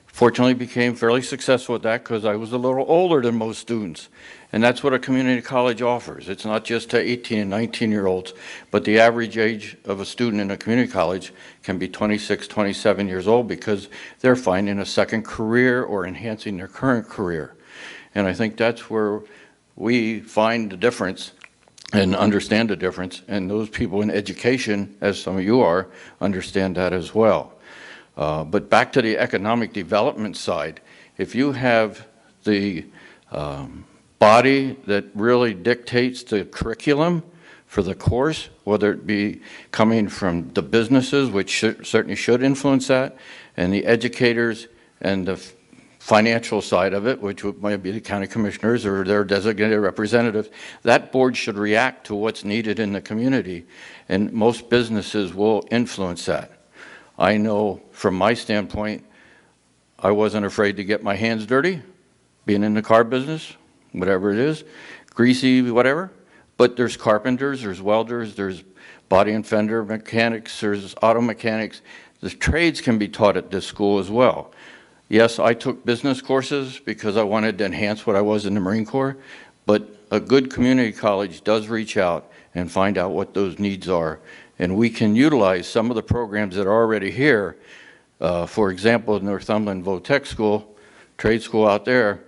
fortunately became fairly successful at that because I was a little older than most students. And that's what a community college offers. It's not just to 18 and 19-year-olds, but the average age of a student in a community college can be 26, 27 years old because they're finding a second career or enhancing their current career. And I think that's where we find the difference and understand the difference, and those people in education, as some of you are, understand that as well. But back to the economic development side, if you have the body that really dictates the curriculum for the course, whether it be coming from the businesses, which certainly should influence that, and the educators and the financial side of it, which might be the county commissioners or their designated representatives, that board should react to what's needed in the community, and most businesses will influence that. I know from my standpoint, I wasn't afraid to get my hands dirty, being in the car business, whatever it is, greasy, whatever. But there's carpenters, there's welders, there's body and fender mechanics, there's auto mechanics. The trades can be taught at this school as well. Yes, I took business courses because I wanted to enhance what I was in the Marine Corps, but a good community college does reach out and find out what those needs are. And we can utilize some of the programs that are already here. For example, Northumberland Votech School, trade school out there,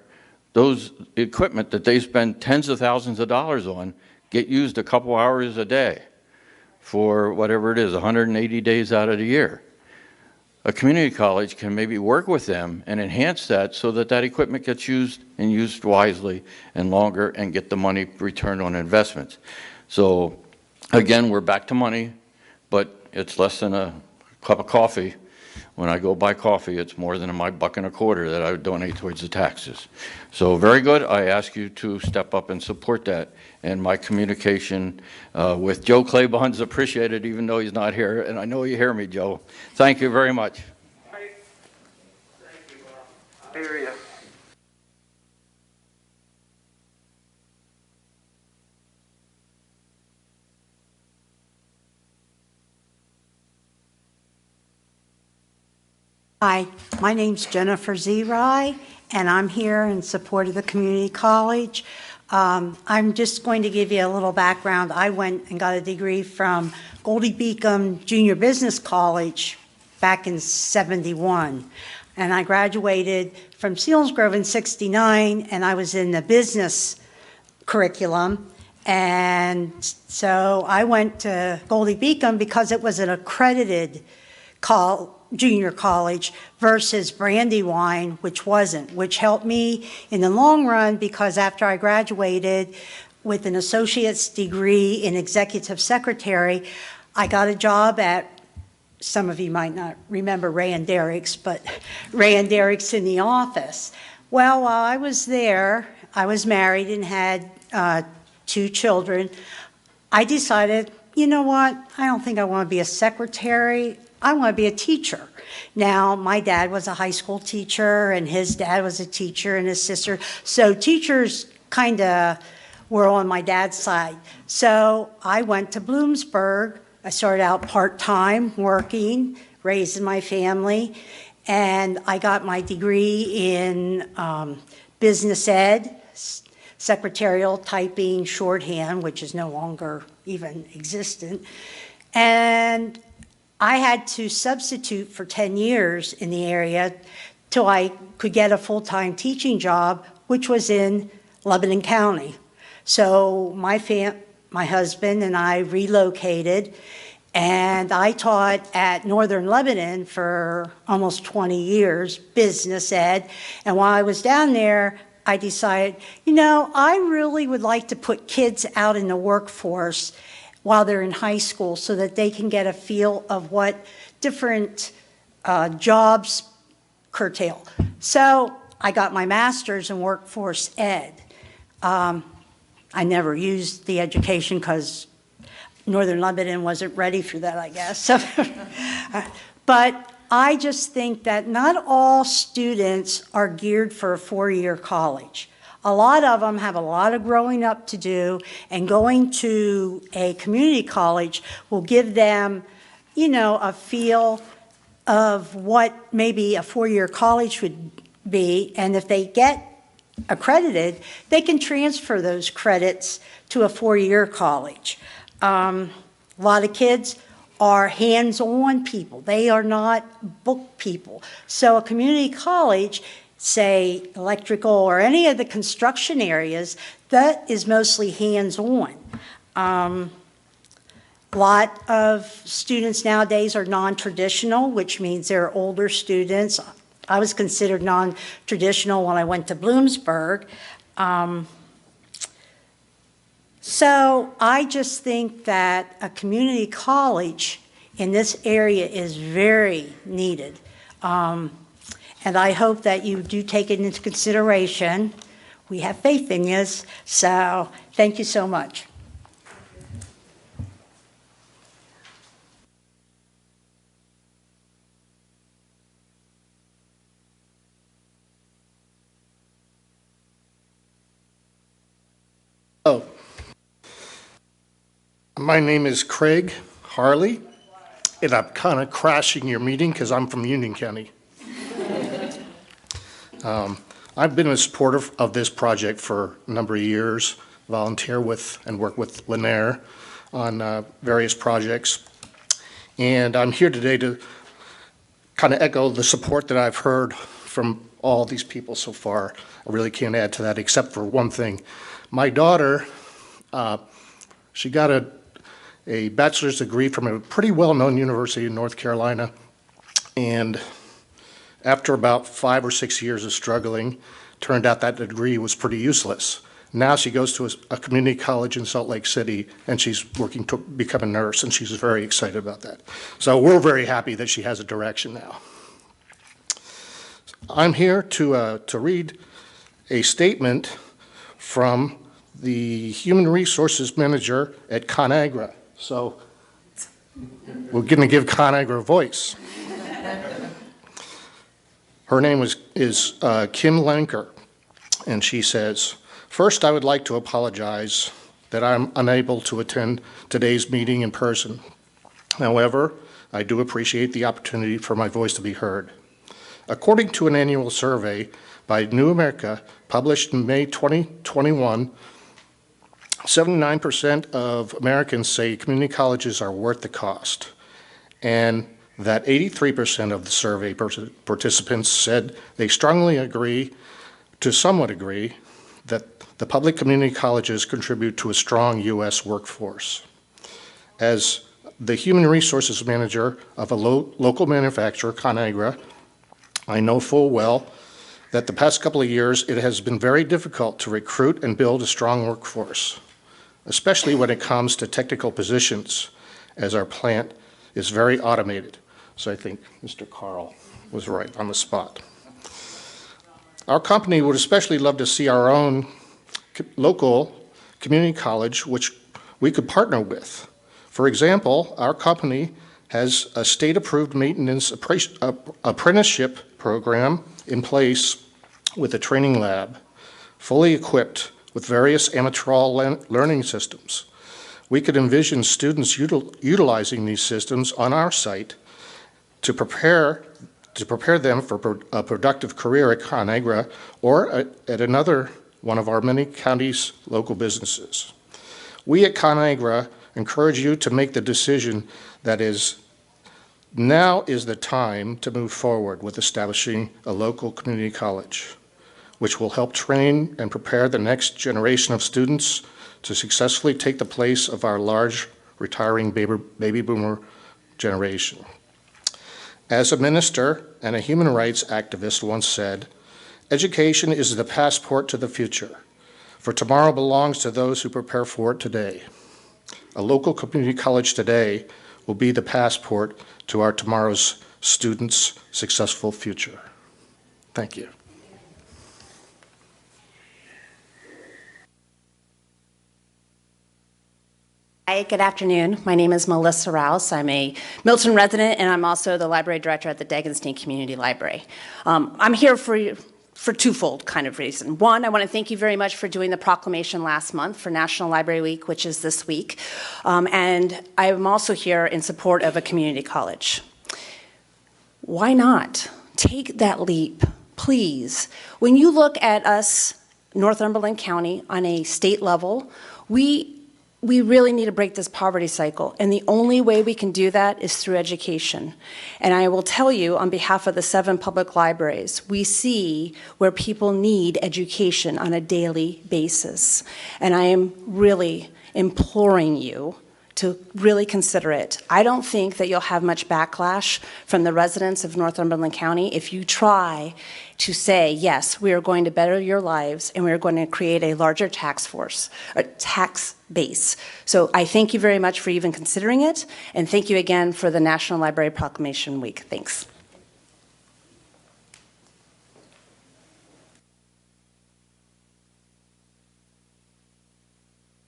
those equipment that they spend tens of thousands of dollars on get used a couple hours a day for whatever it is, 180 days out of the year. A community college can maybe work with them and enhance that so that that equipment gets used and used wisely and longer and get the money returned on investments. So again, we're back to money, but it's less than a cup of coffee. When I go buy coffee, it's more than my $1.25 that I would donate towards the taxes. So very good. I ask you to step up and support that. And my communication with Joe Claybon's appreciated, even though he's not here. And I know you hear me, Joe. Thank you very much. Thank you, Bob. I hear you. Hi, my name's Jennifer Zerai, and I'm here in support of the community college. I'm just going to give you a little background. I went and got a degree from Goldie Beacom Junior Business College back in '71, and I graduated from Selinsgrove in '69, and I was in the business curriculum. And so I went to Goldie Beacom because it was an accredited junior college versus Brandywine, which wasn't, which helped me in the long run because after I graduated with an associate's degree in executive secretary, I got a job at, some of you might not remember Ray and Derrick's, but Ray and Derrick's in the office. Well, while I was there, I was married and had 2 children. I decided, you know what, I don't think I want to be a secretary. I want to be a teacher. Now, my dad was a high school teacher, and his dad was a teacher, and his sister. So teachers kind of were on my dad's side. So I went to Bloomsburg. I started out part-time working, raising my family, and I got my degree in business ed, secretarial typing, shorthand, which is no longer even existent. And I had to substitute for 10 years in the area till I could get a full-time teaching job, which was in Lebanon County. So my husband and I relocated, And I taught at Northern Lebanon for almost 20 years, business ed. And while I was down there, I decided, I really would like to put kids out in the workforce while they're in high school so that they can get a feel of what different jobs curtail. So I got my master's in workforce ed. I never used the education because Northern Lebanon wasn't ready for that, I guess. So, but I just think that not all students are geared for a four-year college. A lot of them have a lot of growing up to do, and going to a community college will give them, a feel of what maybe a four-year college would be, and if they get accredited, they can transfer those credits to a four-year college. A lot of kids are hands-on people. They are not book people. So a community college, say electrical or any of the construction areas, that is mostly hands-on. A lot of students nowadays are non-traditional, which means they're older students. I was considered non-traditional when I went to Bloomsburg. So I just think that a community college in this area is very needed. And I hope that you do take it into consideration. We have faith in you, so thank you so much. Oh. My name is Craig Harley, and I'm kind of crashing your meeting because I'm from Union County. I've been a supporter of this project for a number of years, volunteer with and work with Lanier on various projects. And I'm here today to kind of echo the support that I've heard from all these people so far. I really can't add to that except for one thing. My daughter, she got a bachelor's degree from a pretty well-known university in North Carolina. And after about 5 or 6 years of struggling, turned out that degree was pretty useless. Now she goes to a community college in Salt Lake City, and she's working to become a nurse, and she's very excited about that. So we're very happy that she has a direction now. I'm here to read a statement from the Human Resources Manager at ConAgra. So we're going to give ConAgra a voice. Her name is Kim Lenker, and she says, "First, I would like to apologize that I'm unable to attend today's meeting in person. However, I do appreciate the opportunity for my voice to be heard. According to an annual survey by New America published in May 2021, 79% of Americans say community colleges are worth the cost, and that 83% of the survey participants said they strongly agree, to somewhat agree, that the public community colleges contribute to a strong U.S. workforce. As the Human Resources Manager of a local manufacturer, ConAgra, I know full well that the past couple of years it has been very difficult to recruit and build a strong workforce, especially when it comes to technical positions, as our plant is very automated." So I think Mr. Carl was right on the spot. "Our company would especially love to see our own local community college, which we could partner with. For example, our company has a state-approved maintenance apprenticeship program in place with a training lab, fully equipped with various amateur learning systems. We could envision students utilizing these systems on our site to prepare them for a productive career at ConAgra or at another one of our many counties' local businesses. We at ConAgra encourage you to make the decision that now is the time to move forward with establishing a local community college, which will help train and prepare the next generation of students to successfully take the place of our large retiring baby boomer generation. As a minister and a human rights activist once said, education is the passport to the future, for tomorrow belongs to those who prepare for it today. A local community college today will be the passport to our tomorrow's students' successful future. Thank you. Hi, good afternoon. My name is Melissa Rouse. I'm a Milton resident, and I'm also the library director at the Dagenstein Community Library. I'm here for twofold kind of reason. One, I want to thank you very much for doing the proclamation last month for National Library Week, which is this week. And I'm also here in support of a community college. Why not? Take that leap, please. When you look at us, Northumberland County, on a state level, we really need to break this poverty cycle, and the only way we can do that is through education. And I will tell you, on behalf of the 7 public libraries, we see where people need education on a daily basis. And I am really imploring you to really consider it. I don't think that you'll have much backlash from the residents of Northumberland County if you try to say, yes, we are going to better your lives and we are going to create a larger tax base. So I thank you very much for even considering it, and thank you again for the National Library Proclamation Week. Thanks.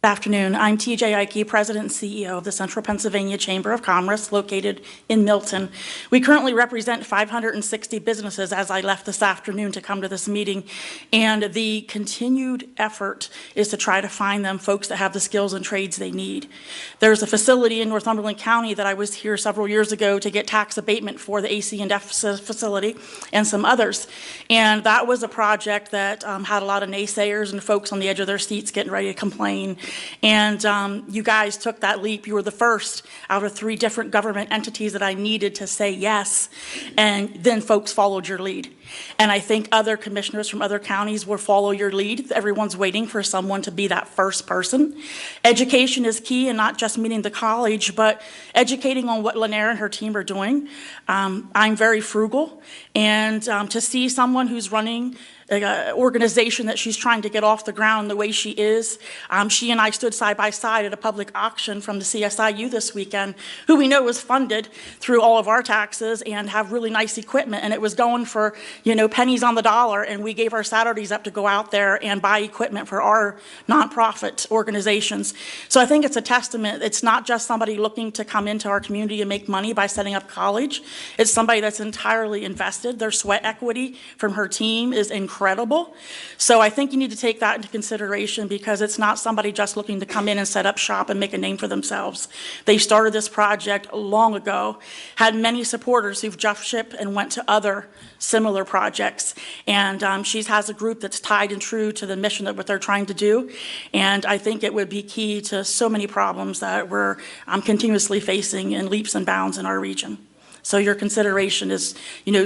Good afternoon. I'm TJ Ike, President and CEO of the Central Pennsylvania Chamber of Commerce, located in Milton. We currently represent 560 businesses as I left this afternoon to come to this meeting, and the continued effort is to try to find them folks that have the skills and trades they need. There's a facility in Northumberland County that I was here several years ago to get tax abatement for, the AC&F facility and some others, and that was a project that had a lot of naysayers and folks on the edge of their seats getting ready to complain. And you guys took that leap. You were the first out of 3 different government entities that I needed to say yes, and then folks followed your lead. And I think other commissioners from other counties will follow your lead. Everyone's waiting for someone to be that first person. Education is key, and not just meeting the college, but educating on what Lanier and her team are doing. I'm very frugal, and to see someone who's running an organization that she's trying to get off the ground the way she is. She and I stood side by side at a public auction from the CSIU this weekend, who we know was funded through all of our taxes and have really nice equipment, and it was going for, pennies on the dollar, and we gave our Saturdays up to go out there and buy equipment for our nonprofit organizations. So I think it's a testament. It's not just somebody looking to come into our community and make money by setting up college. It's somebody that's entirely invested. Their sweat equity from her team is incredible. So I think you need to take that into consideration, because it's not somebody just looking to come in and set up shop and make a name for themselves. They started this project long ago, had many supporters who've jumped ship and went to other similar projects. And she has a group that's tied and true to the mission of what they're trying to do. And I think it would be key to so many problems that we're continuously facing in leaps and bounds in our region. So your consideration is,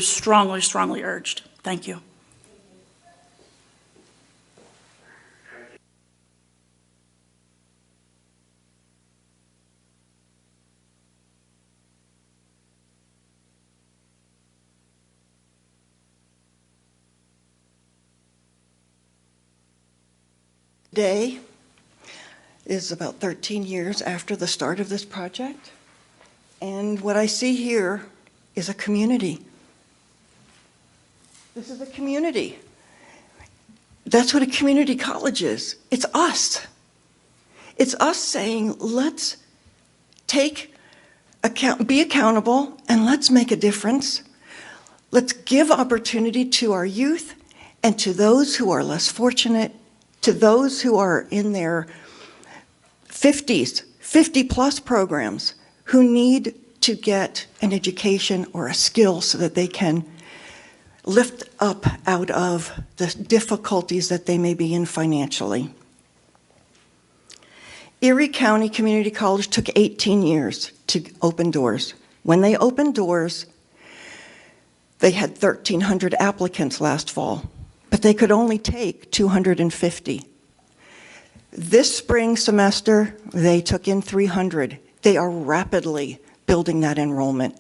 strongly, strongly urged. Thank you. Today is about 13 years after the start of this project, and what I see here is a community. This is a community. That's what a community college is. It's us. It's us saying, let's be accountable, and let's make a difference. Let's give opportunity to our youth and to those who are less fortunate, to those who are in their 50s, 50-plus programs, who need to get an education or a skill so that they can lift up out of the difficulties that they may be in financially. Erie County Community College took 18 years to open doors. When they opened doors, they had 1,300 applicants last fall, but they could only take 250. This spring semester, they took in 300. They are rapidly building that enrollment.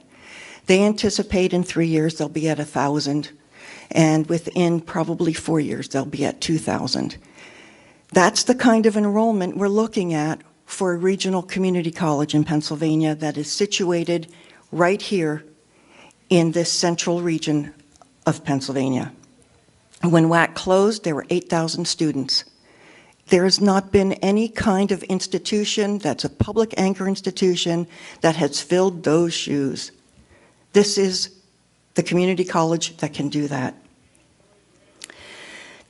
They anticipate in 3 years they'll be at 1,000, and within probably 4 years they'll be at 2,000. That's the kind of enrollment we're looking at for a regional community college in Pennsylvania that is situated right here in this central region of Pennsylvania. When WAC closed, there were 8,000 students. There has not been any kind of institution that's a public anchor institution that has filled those shoes. This is the community college that can do that.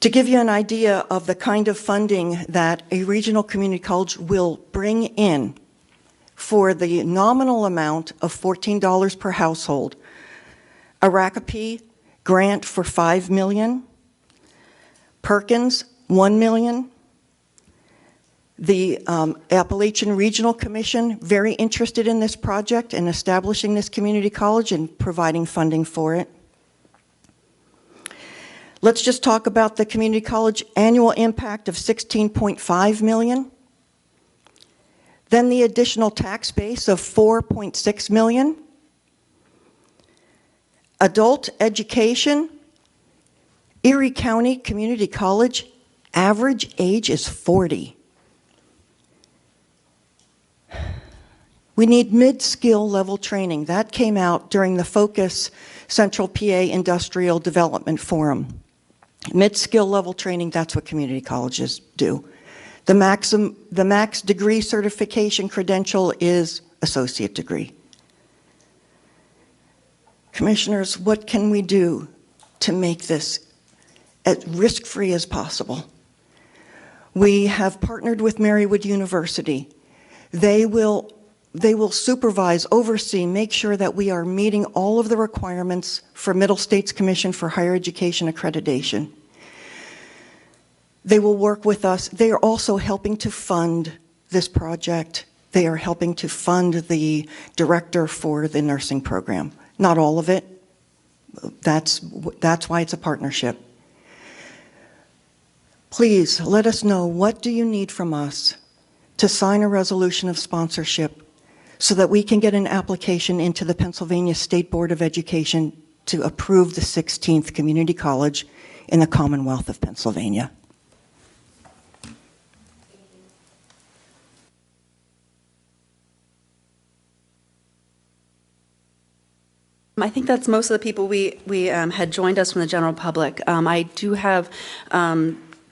To give you an idea of the kind of funding that a regional community college will bring in for the nominal amount of $14 per household, Aracapee grant for $5 million, Perkins, $1 million, the Appalachian Regional Commission, very interested in this project and establishing this community college and providing funding for it. Let's just talk about the community college annual impact of $16.5 million. Then the additional tax base of $4.6 million. Adult education, Erie County Community College, average age is 40. We need mid-skill level training. That came out during the Focus Central PA Industrial Development Forum. Mid-skill level training, that's what community colleges do. The max degree certification credential is associate degree. Commissioners, what can we do to make this as risk-free as possible? We have partnered with Marywood University. They will supervise, oversee, make sure that we are meeting all of the requirements for Middle States Commission for Higher Education Accreditation. They will work with us. They are also helping to fund this project. They are helping to fund the director for the nursing program. Not all of it. That's why it's a partnership. Please let us know, what do you need from us to sign a resolution of sponsorship so that we can get an application into the Pennsylvania State Board of Education to approve the 16th community college in the Commonwealth of Pennsylvania. I think that's most of the people we had joined us from the general public. I do have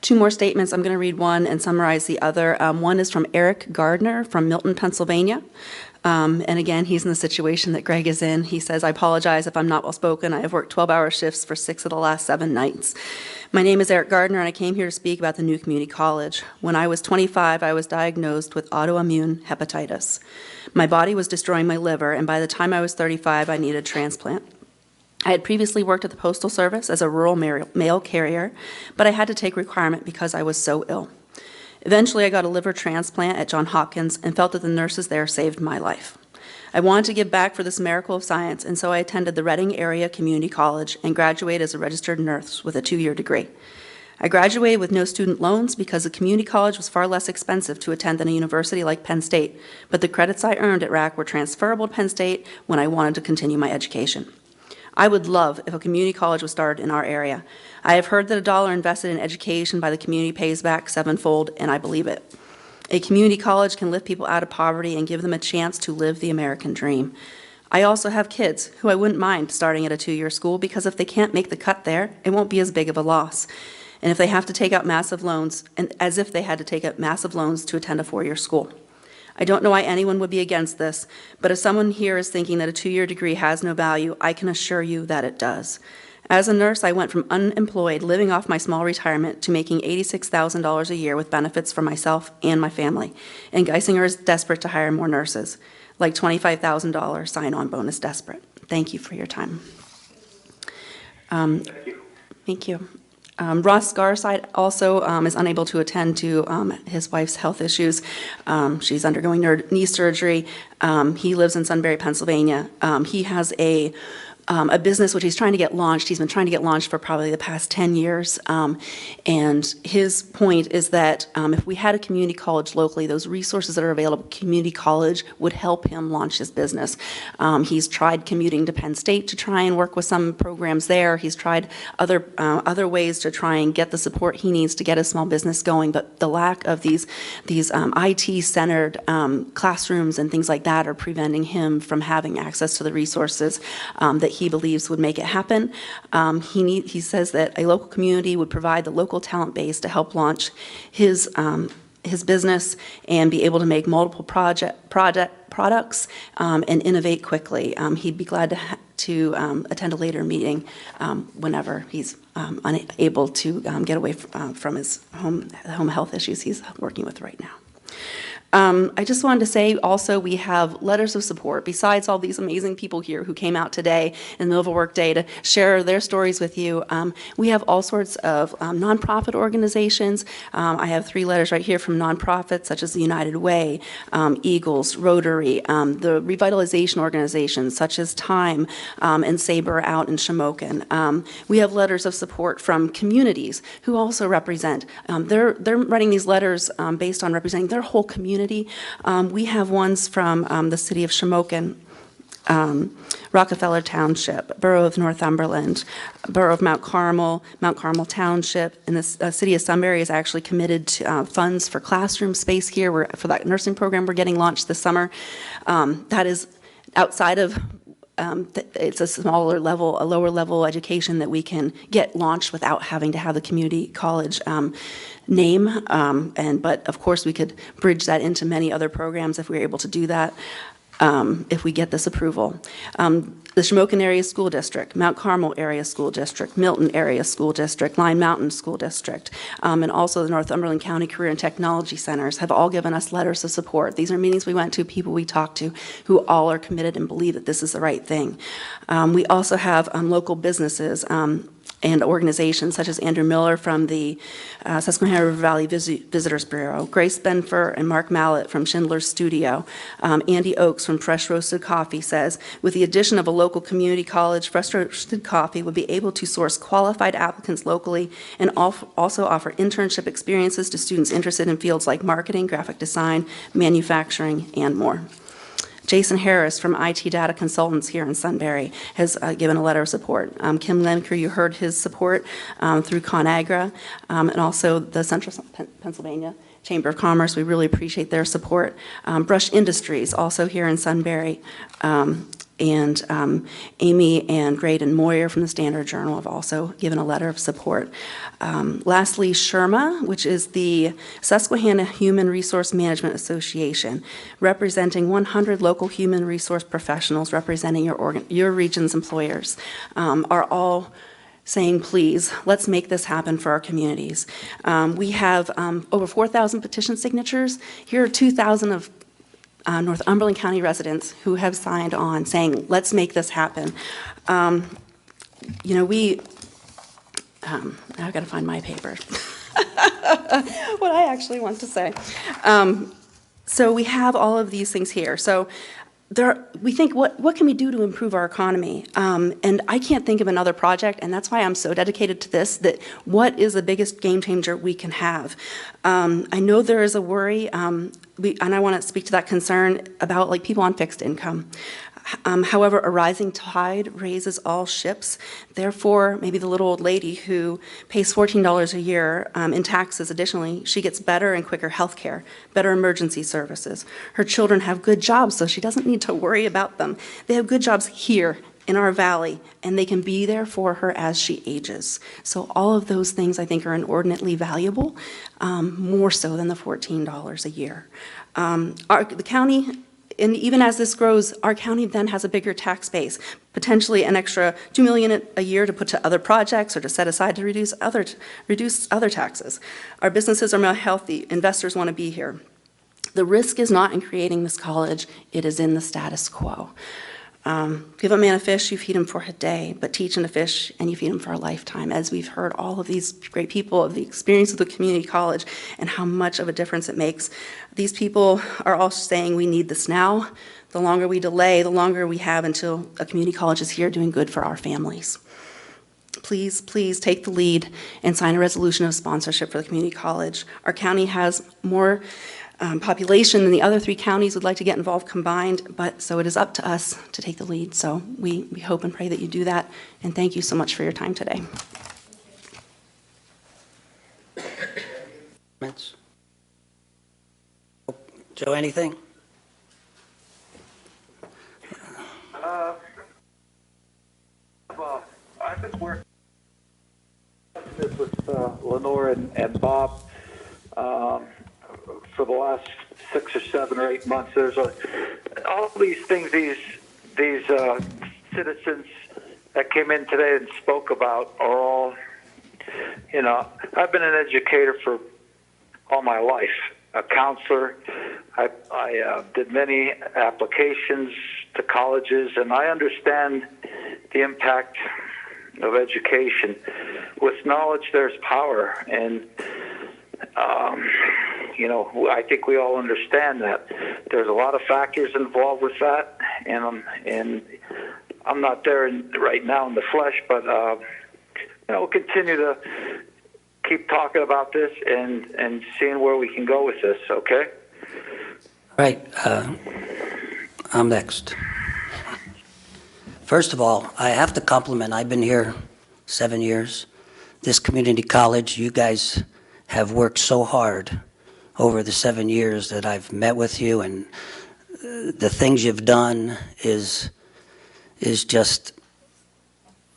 two more statements. I'm going to read one and summarize the other. One is from Eric Gardner from Milton, Pennsylvania. And again, he's in the situation that Greg is in. He says, "I apologize if I'm not well spoken. I have worked 12-hour shifts for 6 of the last 7 nights. My name is Eric Gardner, and I came here to speak about the new community college. When I was 25, I was diagnosed with autoimmune hepatitis. My body was destroying my liver, and by the time I was 35, I needed a transplant. I had previously worked at the Postal Service as a rural mail carrier, but I had to take requirement because I was so ill. Eventually, I got a liver transplant at Johns Hopkins and felt that the nurses there saved my life. I wanted to give back for this miracle of science, and so I attended the Reading Area Community College and graduated as a registered nurse with a 2-year degree. I graduated with no student loans because the community college was far less expensive to attend than a university like Penn State, but the credits I earned at RAC were transferable to Penn State when I wanted to continue my education. I would love if a community college was started in our area. I have heard that $1 invested in education by the community pays back 7-fold, and I believe it. A community college can lift people out of poverty and give them a chance to live the American dream. I also have kids who I wouldn't mind starting at a 2-year school because if they can't make the cut there, it won't be as big of a loss. And if they have to take out massive loans, and as if they had to take out massive loans to attend a 4-year school. I don't know why anyone would be against this, but if someone here is thinking that a 2-year degree has no value, I can assure you that it does. As a nurse, I went from unemployed, living off my small retirement, to making $86,000 a year with benefits for myself and my family. And Geisinger is desperate to hire more nurses, like $25,000 sign-on bonus desperate. Thank you for your time. Thank you. Ross Garside also is unable to attend to his wife's health issues. She's undergoing knee surgery. He lives in Sunbury, Pennsylvania. He has a a business which he's trying to get launched. He's been trying to get launched for probably the past 10 years. And his point is that if we had a community college locally, those resources that are available, community college would help him launch his business. He's tried commuting to Penn State to try and work with some programs there. He's tried other ways to try and get the support he needs to get a small business going. But the lack of these IT-centered classrooms and things like that are preventing him from having access to the resources that he believes would make it happen. He says that a local community would provide the local talent base to help launch his business and be able to make multiple products and innovate quickly. He'd be glad to attend a later meeting whenever he's unable to get away from his home health issues he's working with right now. I just wanted to say also we have letters of support. Besides all these amazing people here who came out today in the middle of a work day to share their stories with you, we have all sorts of nonprofit organizations. I have 3 letters right here from nonprofits such as the United Way, Eagles, Rotary, the revitalization organizations such as Time and Sabre out in Shamokin. We have letters of support from communities who also represent. They're writing these letters based on representing their whole community. We have ones from the city of Shamokin, Rockefeller Township, Borough of Northumberland, Borough of Mount Carmel Township, and the city of Sunbury is actually committed to funds for classroom space here. For that nursing program we're getting launched this summer. That is outside of it's a lower level education that we can get launched without having to have the community college name. But of course we could bridge that into many other programs if we were able to do that. If we get this approval. The Shamokin Area School District, Mount Carmel Area School District, Milton Area School District, Line Mountain School District, and also the Northumberland County Career and Technology Centers have all given us letters of support. These are meetings we went to, people we talked to, who all are committed and believe that this is the right thing. We also have local businesses and organizations such as Andrew Miller from the Susquehanna River Valley Visitors Bureau, Grace Benfer and Mark Mallett from Schindler's Studio, Andy Oakes from Fresh Roasted Coffee says, with the addition of a local community college, Fresh Roasted Coffee would be able to source qualified applicants locally and also offer internship experiences to students interested in fields like marketing, graphic design, manufacturing, and more. Jason Harris from IT Data Consultants here in Sunbury has given a letter of support. Kim Lemker, you heard his support through ConAgra, and also the Central Pennsylvania Chamber of Commerce. We really appreciate their support. Brush Industries, also here in Sunbury, and Amy and Graydon Moyer from the Standard Journal have also given a letter of support. Lastly, SHRMA, which is the Susquehanna Human Resource Management Association, representing 100 local human resource professionals representing your region's employers, are all saying, please, let's make this happen for our communities. We have over 4,000 petition signatures. Here are 2,000 of Northumberland County residents who have signed on saying, let's make this happen. Now I've got to find my paper. What I actually want to say. So we have all of these things here. So we think, what can we do to improve our economy? And I can't think of another project, and that's why I'm so dedicated to this, that what is the biggest game changer we can have? I know there is a worry, and I want to speak to that concern about people on fixed income. However, a rising tide raises all ships. Therefore, maybe the little old lady who pays $14 a year in taxes additionally, she gets better and quicker health care, better emergency services. Her children have good jobs, so she doesn't need to worry about them. They have good jobs here in our valley, and they can be there for her as she ages. So all of those things I think are inordinately valuable, more so than the $14 a year. The county, and even as this grows, our county then has a bigger tax base, potentially an extra $2 million a year to put to other projects or to set aside to reduce other taxes. Our businesses are more healthy. Investors want to be here. The risk is not in creating this college. It is in the status quo. Give a man a fish, you feed him for a day, but teach him to fish and you feed him for a lifetime. As we've heard all of these great people of the experience of the community college and how much of a difference it makes. These people are all saying we need this now. The longer we delay, the longer we have until a community college is here doing good for our families. Please, please take the lead and sign a resolution of sponsorship for the community college. Our county has more population than the other 3 counties would like to get involved combined, but so it is up to us to take the lead. So we hope and pray that you do that, and thank you so much for your time today. Joe, anything? I've been working with Lenore and Bob for the last 6 or 7 or 8 months. There's all these things these citizens that came in today and spoke about are all, I've been an educator for all my life, a counselor. I did many applications to colleges, and I understand the impact of education. With knowledge, there's power, and I think we all understand that. There's a lot of factors involved with that, and I'm not there right now in the flesh, but we'll continue to keep talking about this and seeing where we can go with this. Okay. Right. I'm next. First of all, I have to compliment, I've been here 7 years. This community college, you guys have worked so hard over the 7 years that I've met with you, and the things you've done is just,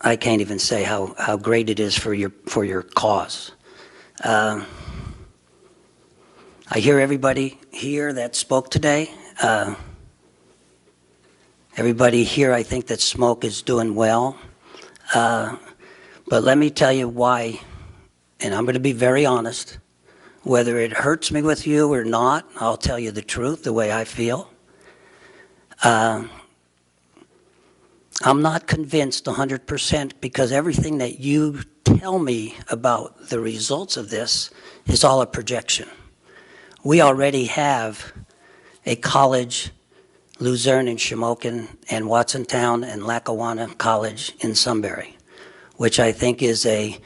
I can't even say how great it is for your cause. I hear everybody here that spoke today. Everybody here, I think that Smoke is doing well. But let me tell you why, and I'm going to be very honest. Whether it hurts me with you or not, I'll tell you the truth, the way I feel. I'm not convinced 100% because everything that you tell me about the results of this is all a projection. We already have a college, Luzerne and Shamokin and Watsontown and Lackawanna College in Sunbury, which I think is a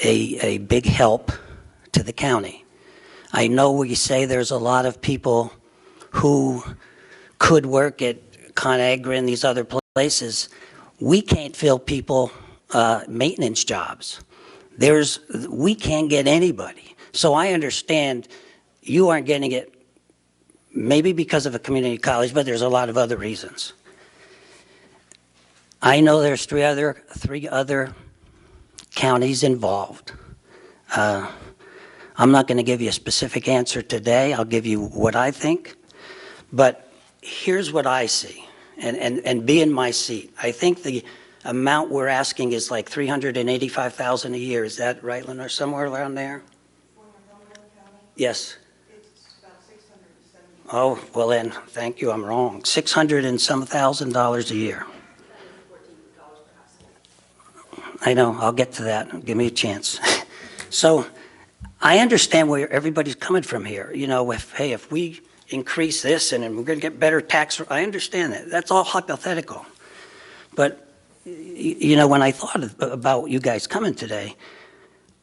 big help to the county. I know we say there's a lot of people who could work at ConAgra and these other places. We can't fill people maintenance jobs. We can't get anybody. So I understand you aren't getting it maybe because of a community college, but there's a lot of other reasons. I know there's three other counties involved. I'm not going to give you a specific answer today. I'll give you what I think. But here's what I see, and be in my seat. I think the amount we're asking is like $385,000 a year. Is that right, Lenore? Somewhere around there? Yes. Oh, well then, thank you, I'm wrong. $600 and some thousand a year. I know, I'll get to that. Give me a chance. So I understand where everybody's coming from here. If we increase this and we're going to get better tax, I understand that. That's all hypothetical. But, when I thought about you guys coming today,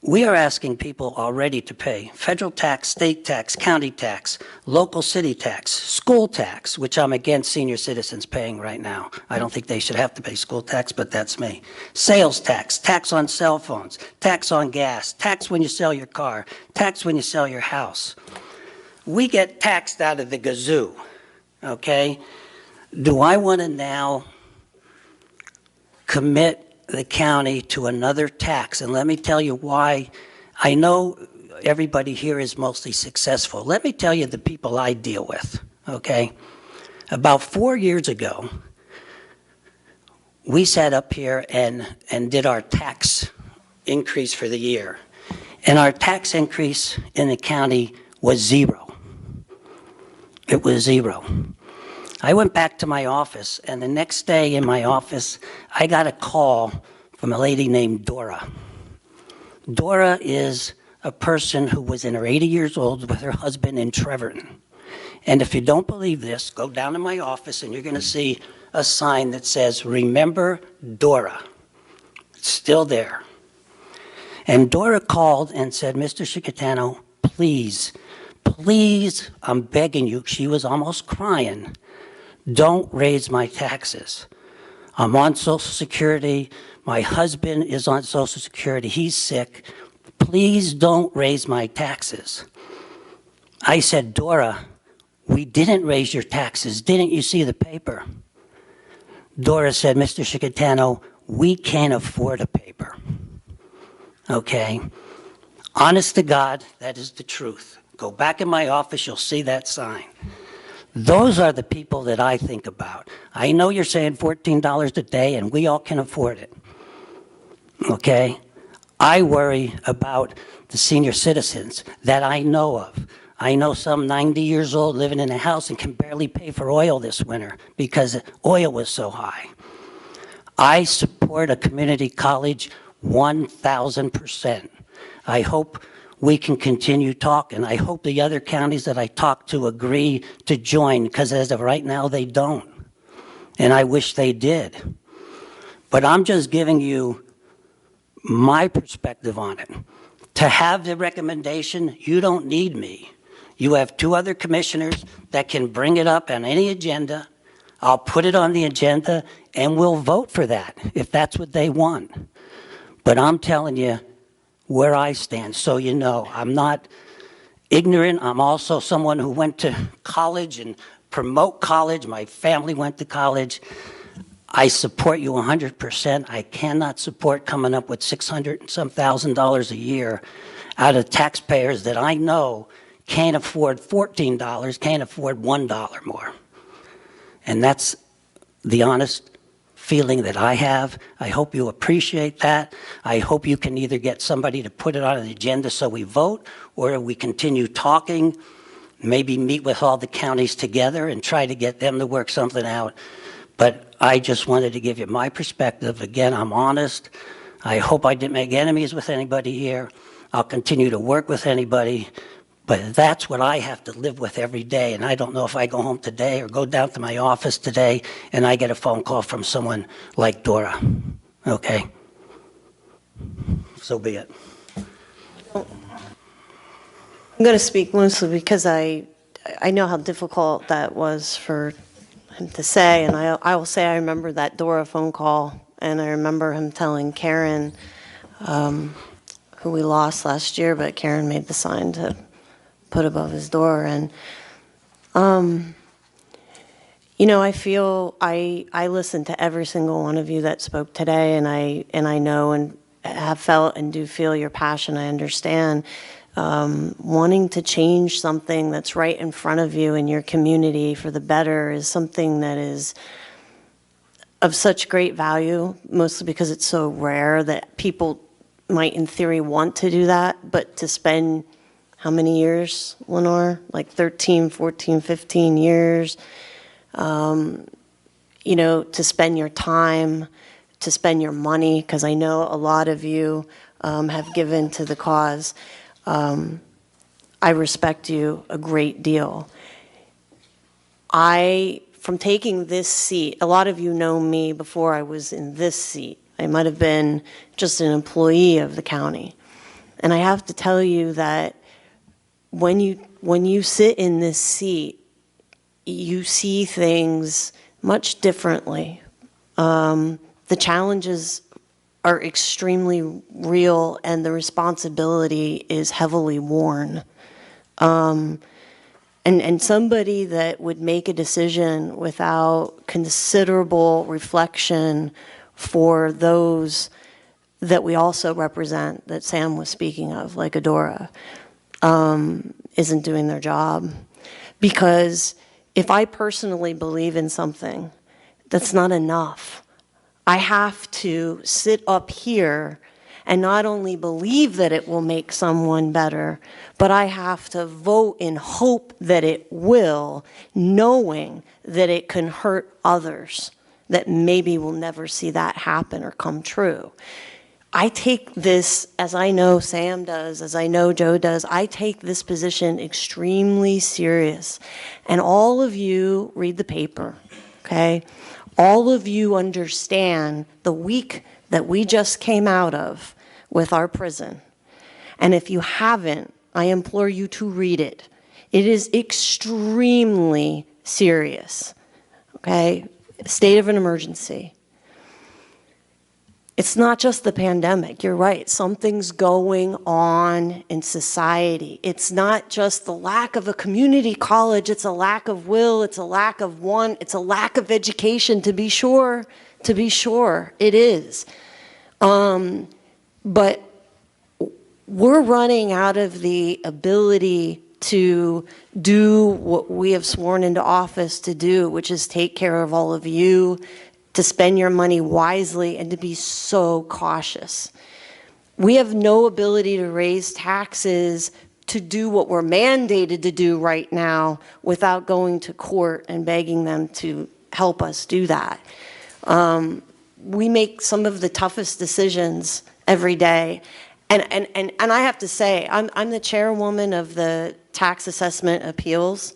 we are asking people already to pay federal tax, state tax, county tax, local city tax, school tax, which I'm against senior citizens paying right now. I don't think they should have to pay school tax, but that's me. Sales tax, tax on cell phones, tax on gas, tax when you sell your car, tax when you sell your house. We get taxed out of the gazoo, okay? Do I want to now commit the county to another tax? And let me tell you why. I know everybody here is mostly successful. Let me tell you the people I deal with, okay? About 4 years ago, we sat up here and did our tax increase for the year. And our tax increase in the county was zero. It was zero. I went back to my office, and the next day in my office, I got a call from a lady named Dora. Dora is a person who was in her 80 years old with her husband in Trevorton. And if you don't believe this, go down to my office and you're going to see a sign that says, "Remember Dora." It's still there. And Dora called and said, "Mr. Chickatano, please, please, I'm begging you." She was almost crying. "Don't raise my taxes. I'm on Social Security. My husband is on Social Security. He's sick. Please don't raise my taxes." I said, "Dora, we didn't raise your taxes. Didn't you see the paper?" Dora said, "Mr. Chickatano, we can't afford a paper." Okay? Honest to God, that is the truth. Go back in my office, you'll see that sign. Those are the people that I think about. I know you're saying $14 a day, and we all can afford it. Okay? I worry about the senior citizens that I know of. I know some 90 years old living in a house and can barely pay for oil this winter because oil was so high. I support a community college 1,000%. I hope we can continue talking. I hope the other counties that I talked to agree to join, because as of right now, they don't. And I wish they did. But I'm just giving you my perspective on it. To have the recommendation, you don't need me. You have two other commissioners that can bring it up on any agenda. I'll put it on the agenda and we'll vote for that if that's what they want. But I'm telling you where I stand, so you know. I'm not ignorant. I'm also someone who went to college and promote college. My family went to college. I support you 100%. I cannot support coming up with $600 and some $1,000 a year out of taxpayers that I know can't afford $14, can't afford $1 more. And that's the honest feeling that I have. I hope you appreciate that. I hope you can either get somebody to put it on the agenda so we vote, or we continue talking, maybe meet with all the counties together and try to get them to work something out. But I just wanted to give you my perspective. Again, I'm honest. I hope I didn't make enemies with anybody here. I'll continue to work with anybody. But that's what I have to live with every day. And I don't know if I go home today or go down to my office today and I get a phone call from someone like Dora. Okay? So be it. I'm going to speak mostly because I know how difficult that was for him to say. And I will say I remember that Dora phone call. And I remember him telling Karen, who we lost last year, but Karen made the sign to put above his door. And, you know, I feel I listened to every single one of you that spoke today, and I know and have felt and do feel your passion. I understand wanting to change something that's right in front of you in your community for the better is something that is of such great value, mostly because it's so rare that people might in theory want to do that, but to spend how many years, Lenore? Like 13, 14, 15 years. You know, to spend your time, to spend your money, because I know a lot of you have given to the cause. I respect you a great deal. From taking this seat, a lot of you know me before I was in this seat. I might have been just an employee of the county. And I have to tell you that when you sit in this seat, you see things much differently. The challenges are extremely real and the responsibility is heavily worn. And somebody that would make a decision without considerable reflection for those that we also represent, that Sam was speaking of, like Adora, isn't doing their job. Because if I personally believe in something, that's not enough. I have to sit up here and not only believe that it will make someone better, but I have to vote in hope that it will, knowing that it can hurt others that maybe will never see that happen or come true. I take this, as I know Sam does, as I know Joe does, I take this position extremely serious. And all of you read the paper, okay? All of you understand the week that we just came out of with our prison. And if you haven't, I implore you to read it. It is extremely serious, okay? State of an emergency. It's not just the pandemic. You're right. Something's going on in society. It's not just the lack of a community college. It's a lack of will. It's a lack of want. It's a lack of education, to be sure. To be sure, it is. But we're running out of the ability to do what we have sworn into office to do, which is take care of all of you, to spend your money wisely, and to be so cautious. We have no ability to raise taxes to do what we're mandated to do right now without going to court and begging them to help us do that. We make some of the toughest decisions every day. And I have to say, I'm the chairwoman of the Tax Assessment Appeals.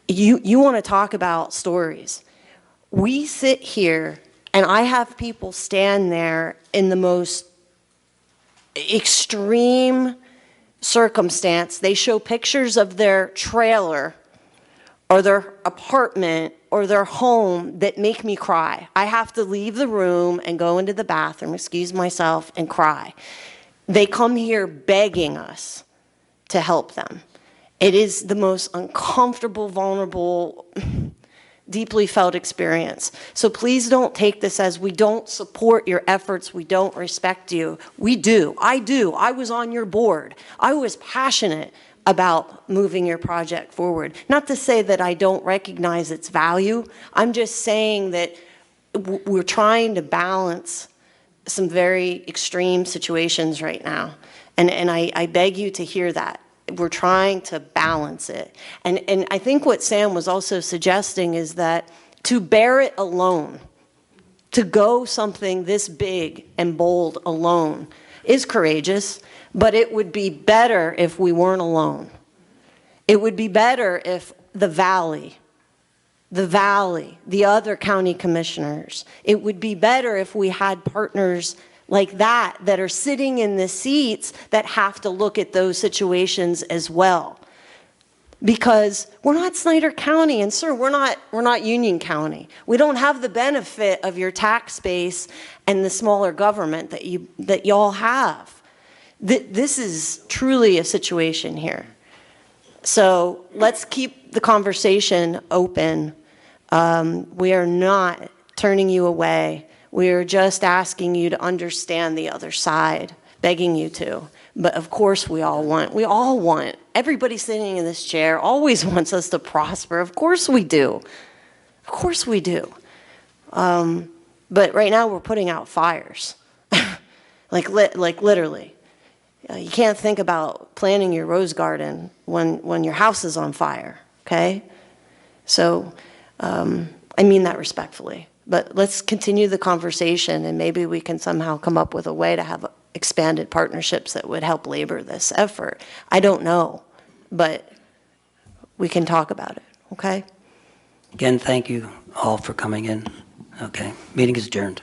You want to talk about stories. We sit here, and I have people stand there in the most extreme circumstance. They show pictures of their trailer or their apartment or their home that make me cry. I have to leave the room and go into the bathroom, excuse myself, and cry. They come here begging us to help them. It is the most uncomfortable, vulnerable, deeply felt experience. So please don't take this as we don't support your efforts, we don't respect you. We do. I do. I was on your board. I was passionate about moving your project forward. Not to say that I don't recognize its value. I'm just saying that we're trying to balance some very extreme situations right now. And I beg you to hear that. We're trying to balance it. And I think what Sam was also suggesting is that to bear it alone, to go something this big and bold alone is courageous, but it would be better if we weren't alone. It would be better if the Valley, the other county commissioners, it would be better if we had partners like that are sitting in the seats that have to look at those situations as well. Because we're not Snyder County, and sir, we're not Union County. We don't have the benefit of your tax base and the smaller government that y'all have. This is truly a situation here. So let's keep the conversation open. We are not turning you away. We are just asking you to understand the other side, begging you to. But of course we all want, everybody sitting in this chair always wants us to prosper. Of course we do. Of course we do. But right now we're putting out fires, like literally. You can't think about planting your rose garden when your house is on fire, okay? So I mean that respectfully. But let's continue the conversation, and maybe we can somehow come up with a way to have expanded partnerships that would help labor this effort. I don't know, but we can talk about it, okay? Again, thank you all for coming in. Okay, meeting is adjourned.